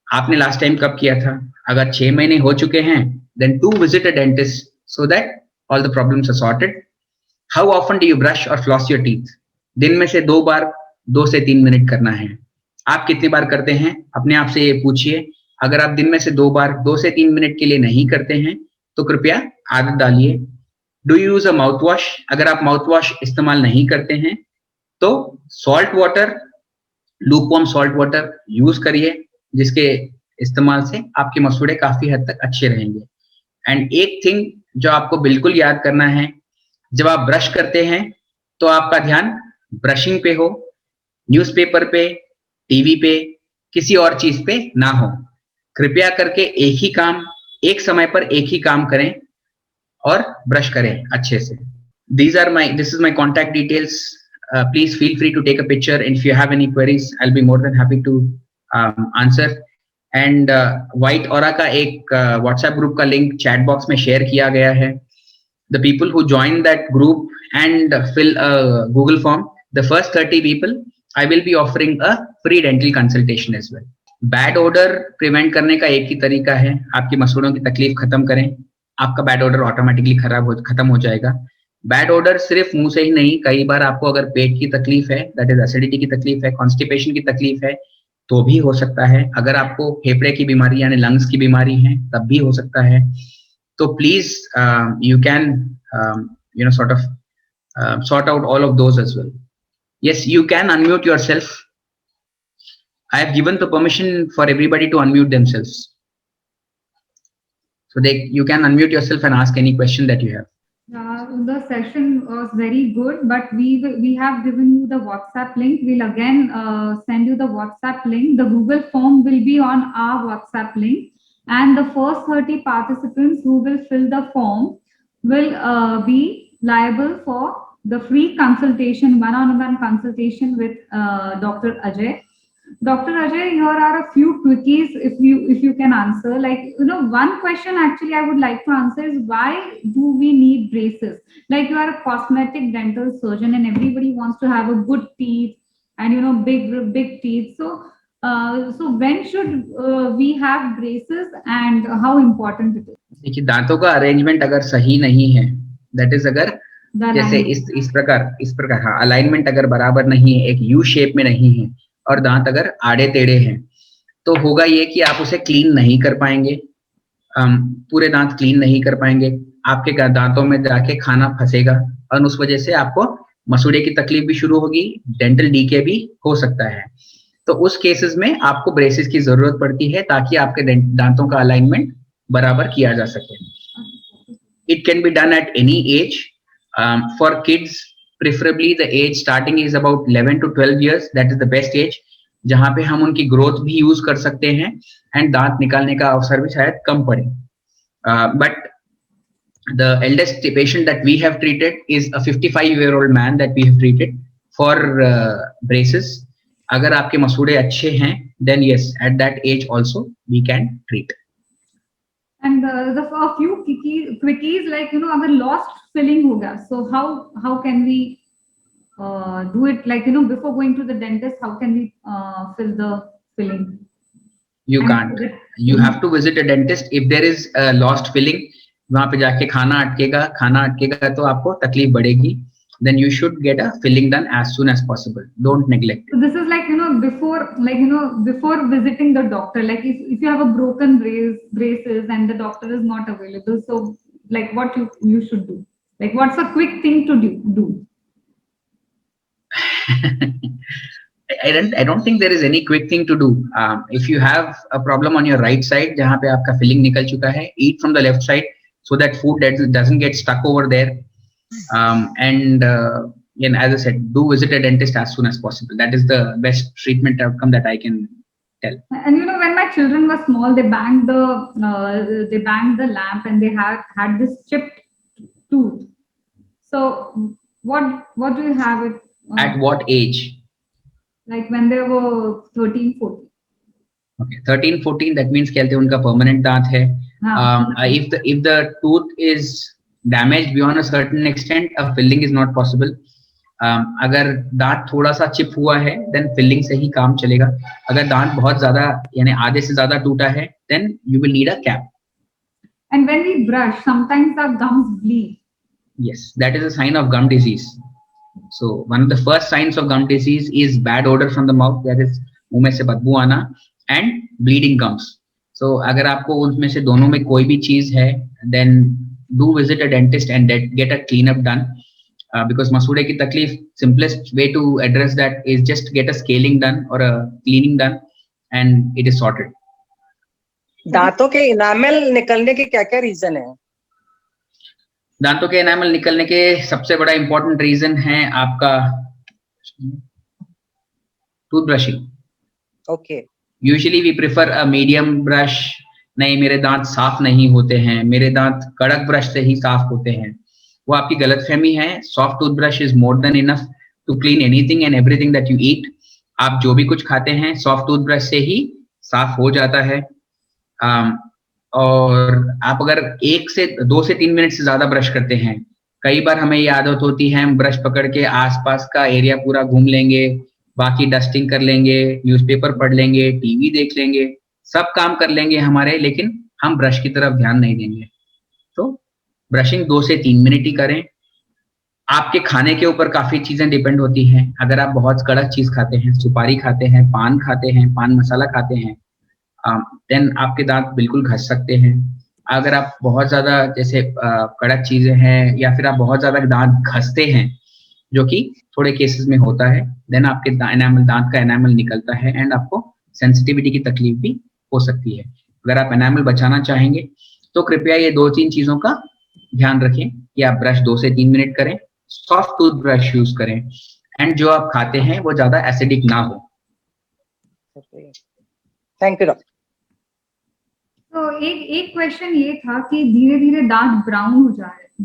Speaker 2: आपने लास्ट टाइम कब किया था? अगर 6 महीने हो चुके हैं, then do visit a dentist so that all the problems are sorted. How often do you brush or floss your teeth? दिन में से 2 बार 2 से 3 मिनट करना है. आप कितनी बार करते हैं? अपने आप से ये पूछिए. अगर आप दिन में से 2 बार 2 से 3 मिनट के लिए नहीं करते हैं, तो कृपया आदत डालिए. Do you use a mouthwash? अगर आप माउथवॉश इस्तेमाल नहीं करते हैं, तो salt water, lukewarm salt water use करिए, जिसके इस्तेमाल से आपके मसूड़े काफी हद तक अच्छे रहेंगे. एंड एक थिंग जो आपको बिल्कुल याद करना है, जब आप ब्रश करते हैं तो आपका ध्यान ब्रशिंग पे हो, न्यूज़पेपर पे, टीवी पे, किसी और चीज पे ना हो. कृपया करके एक ही काम, एक समय पर एक ही काम करें और ब्रश करें अच्छे से. This is my contact details. Please feel free to take a picture, and if you have any queries, I'll be more than happy to answer. And White Aura का एक WhatsApp group का link chat box में share किया गया है. The people who join that group and fill a Google form, the first 30 people, I will be offering a free dental consultation as well. Bad odor prevent करने का एक ही तरीका है, आपकी मसूड़ों की तकलीफ खत्म करें, आपका bad odor automatically खत्म हो जाएगा. बैड ऑर्डर सिर्फ मुंह से ही नहीं, कई बार आपको अगर पेट की तकलीफ है, दैट इज एसिडिटी की तकलीफ है, कॉन्स्टिपेशन की तकलीफ है, तो भी हो सकता है. अगर आपको फेफड़े की बीमारी यानी लंग्स की बीमारी है, तब भी हो सकता है. तो please you can sort out all of those as well. Yes, you can unmute yourself. I have given the permission for everybody to unmute themselves, so you can unmute yourself and ask any question that you have.
Speaker 1: The session was very good, but we have given you the WhatsApp link. We'll again send you the WhatsApp link. The Google form will be on our WhatsApp link, and the first 30 participants who will fill the form will be liable for the free consultation, one-on-one consultation with Dr. Ajay. Dr. Ajay, here are a few quickies if you can answer. Like, one question actually I would like to answer is, why do we need braces? Like, you are a cosmetic dental surgeon and everybody wants to have a good teeth and big teeth. So when should we have braces and how important it is?
Speaker 2: देखिए, दांतों का अरेंजमेंट अगर सही नहीं है, दैट इज अगर जैसे इस प्रकार हाँ, अलाइनमेंट अगर बराबर नहीं है, एक यू शेप में नहीं है और दांत अगर आड़े टेढ़े हैं, तो होगा ये कि आप उसे क्लीन नहीं कर पाएंगे, पूरे दांत क्लीन नहीं कर पाएंगे, आपके दांतों में जाके खाना फंसेगा और उस वजह से आपको मसूड़े की तकलीफ भी शुरू होगी, डेंटल डीके भी हो सकता है. तो उस केसेस में आपको ब्रेसेस की जरूरत पड़ती है ताकि आपके दांतों का अलाइनमेंट बराबर किया जा सके. It can be done at any as. For kids preferably the age starting is about 11 to 12 years. That is the best age, जहाँ पे हम उनकी ग्रोथ भी यूज कर सकते हैं एंड दांत निकालने का अवसर भी शायद कम पड़े. But The eldest patient that we have treated is a 55-year-old man that we have treated for braces. अगर आपके मसूड़े अच्छे हैं, then yes, at that age also we can treat.
Speaker 1: And a few quickies like अगर lost filling होगा, so how can we do it, like before going to the dentist, how can we fill the filling?
Speaker 2: You can't. You have to visit a dentist. If there is a lost filling, वहाँ पे जाके खाना अटकेगा तो आपको तकलीफ बढ़ेगी. Then you should get a filling done as soon as possible. Don't neglect it.
Speaker 1: So this is like before visiting the doctor, like if you have a broken braces and the doctor is not available, so like what you should do, like what's a quick thing to do?
Speaker 2: I don't think there is any quick thing to do. If you have a problem on your right side, जहाँ पे आपका filling निकल चुका है, eat from the left side so that food doesn't get stuck over there. And as I said, do visit a dentist as soon as possible. That is the best treatment outcome that I can tell.
Speaker 1: And when my children were small, they banged the lamp and they had this chipped tooth. So what do you have it?
Speaker 2: At what age?
Speaker 1: Like when they were 13, 14.
Speaker 2: Okay, 13, 14. That means कहते हैं उनका permanent दांत है. If the tooth is damaged beyond a certain extent, a filling is not possible. अगर दांत थोड़ा सा चिप हुआ है, then filling से ही काम चलेगा. अगर दांत बहुत ज्यादा यानी आधे से ज्यादा टूटा है, then you will need a cap.
Speaker 1: And when we brush, sometimes our gums bleed.
Speaker 2: Yes, that is a sign of gum disease. So one of the first signs of gum disease is bad odor from the mouth, that is मुंह में से बदबू आना, and bleeding gums. So अगर आपको उनमें से दोनों में कोई भी चीज है, then do visit a dentist and get a cleanup done. Because मसूड़े की तकलीफ, simplest way to address that is just get a scaling done or a cleaning done, and it is sorted.
Speaker 9: दांतों के इनामल निकलने के क्या क्या रीजन है?
Speaker 2: दांतों के एनामल निकलने के सबसे बड़ा इंपॉर्टेंट रीजन है आपका toothbrushing.
Speaker 9: Okay.
Speaker 2: Usually we prefer a medium brush. नहीं, मेरे दांत साफ नहीं होते हैं, मेरे दांत कड़क ब्रश से ही साफ होते हैं. वो आपकी गलतफहमी है. Soft toothbrush is more than enough to clean anything and everything that you eat. आप जो भी कुछ खाते हैं सॉफ्ट टूथब्रश से ही साफ हो जाता है. और आप अगर 2 से 3 मिनट से ज्यादा ब्रश करते हैं, कई बार हमें ये आदत होती है हम ब्रश पकड़ के आसपास का एरिया पूरा घूम लेंगे, बाकी डस्टिंग कर लेंगे, न्यूज़पेपर पढ़ लेंगे, टीवी देख लेंगे, सब काम कर लेंगे हमारे, लेकिन हम ब्रश की तरफ ध्यान नहीं देंगे. तो ब्रशिंग 2 से 3 मिनट ही करें. आपके खाने के ऊपर काफी चीजें डिपेंड होती हैं. अगर आप बहुत कड़क चीज खाते हैं, सुपारी खाते हैं, पान मसाला खाते हैं, देन आपके दांत बिल्कुल घस सकते हैं. अगर आप बहुत ज्यादा जैसे कड़क चीजें हैं या फिर आप बहुत ज्यादा दांत घसते हैं, जो कि थोड़े केसेस में होता है, देन आपके दांत का एनामल निकलता है एंड आपको सेंसिटिविटी की तकलीफ भी हो सकती है. अगर आप एनामल बचाना चाहेंगे तो कृपया ये 2-3 चीजों का ध्यान रखें कि आप ब्रश 2 से 3 मिनट करें, सॉफ्ट टूथ ब्रश यूज करें, एंड जो आप खाते हैं वो ज्यादा एसिडिक ना हो.
Speaker 9: Thank you doctor.
Speaker 1: तो एक क्वेश्चन ये था कि धीरे धीरे दांत ब्राउन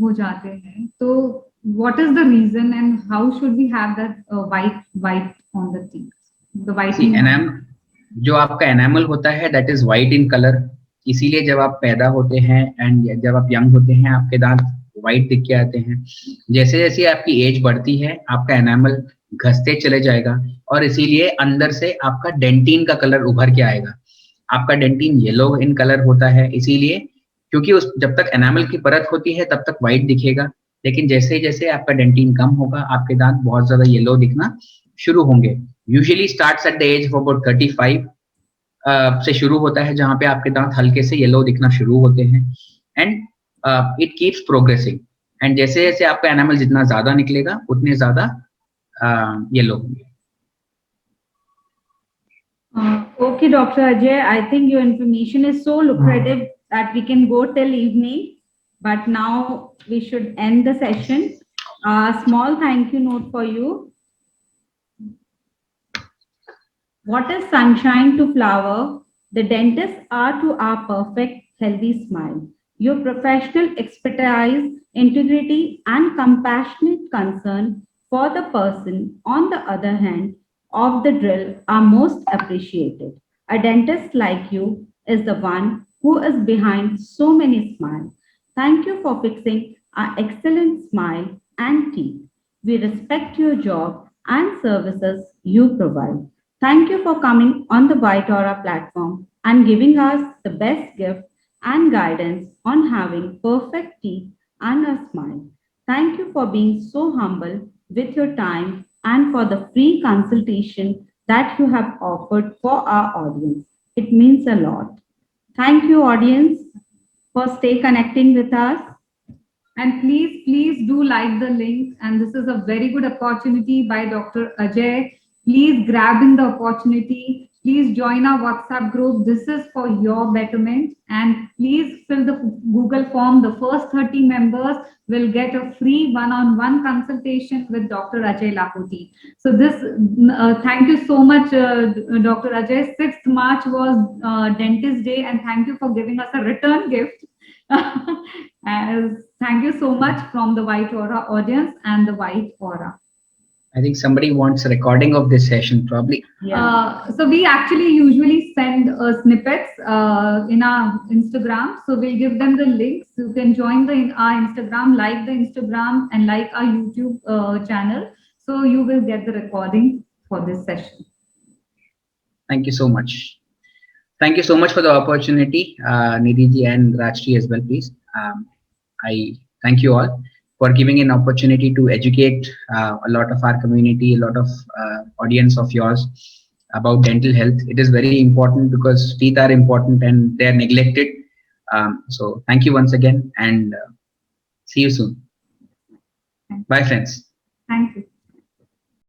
Speaker 1: हो जाते हैं, तो what is the reason and how should we have that white on the teeth, the white?
Speaker 2: जो आपका एनामल होता है that is white in color. इसीलिए जब आप पैदा होते हैं एंड जब आप यंग होते हैं आपके दांत व्हाइट दिख के आते हैं. जैसे जैसे आपकी एज बढ़ती है आपका एनामल घसते चले जाएगा और इसीलिए अंदर से आपका डेंटिन का कलर उभर के आएगा. आपका डेंटिन येलो इन कलर होता है, इसीलिए क्योंकि जब तक एनामल की परत होती है तब तक व्हाइट दिखेगा, लेकिन जैसे जैसे आपका डेंटिन कम होगा आपके दांत बहुत ज्यादा येलो दिखना शुरू होंगे. Usually starts at the age of about 35 से शुरू होता है, जहां पे आपके दांत हल्के से येलो दिखना शुरू होते हैं and it keeps progressing. And जैसे जैसे आपका एनामल जितना ज्यादा निकलेगा उतने ज्यादा येलो होंगे.
Speaker 5: Okay, Dr. Ajay, I think your information is so lucrative that we can go till evening, but now we should end the session. A small thank you note for you. What is sunshine to flower? The dentists are to our perfect healthy smile. Your professional expertise, integrity, and compassionate concern for the person, on the other hand, of the drill are most appreciated. A dentist like you is the one who is behind so many smiles. Thank you for fixing our excellent smile and teeth. We respect your job and services you provide. Thank you for coming on the White Aura platform and giving us the best gift and guidance on having perfect teeth and a smile. Thank you for being so humble with your time and for the free consultation that you have offered for our audience. It means a lot. Thank you, audience, for stay connecting with us.
Speaker 1: And please do like the link. And this is a very good opportunity by Dr. Ajay. Please grab in the opportunity. Please join our WhatsApp group. This is for your betterment. And please fill the Google form. The first 30 members will get a free one-on-one consultation with Dr. Ajay Lahoti. So thank you so much, Dr. Ajay. 6th March was Dentist Day, and thank you for giving us a return gift. Thank you so much from the White Aura audience and the White Aura.
Speaker 2: I think somebody wants a recording of this session, probably.
Speaker 1: So we actually usually send snippets in our Instagram. So we'll give them the links. You can join our Instagram, like the Instagram, and like our YouTube channel. So you will get the recording for this session.
Speaker 2: Thank you so much. Thank you so much for the opportunity, Nidhi and Rajshri as well, please. I thank you all for giving an opportunity to educate a lot of our community, a lot of audience of yours about dental health. It is very important because teeth are important and they are neglected. So thank you once again, and see you soon. Bye, friends.
Speaker 1: Thank you.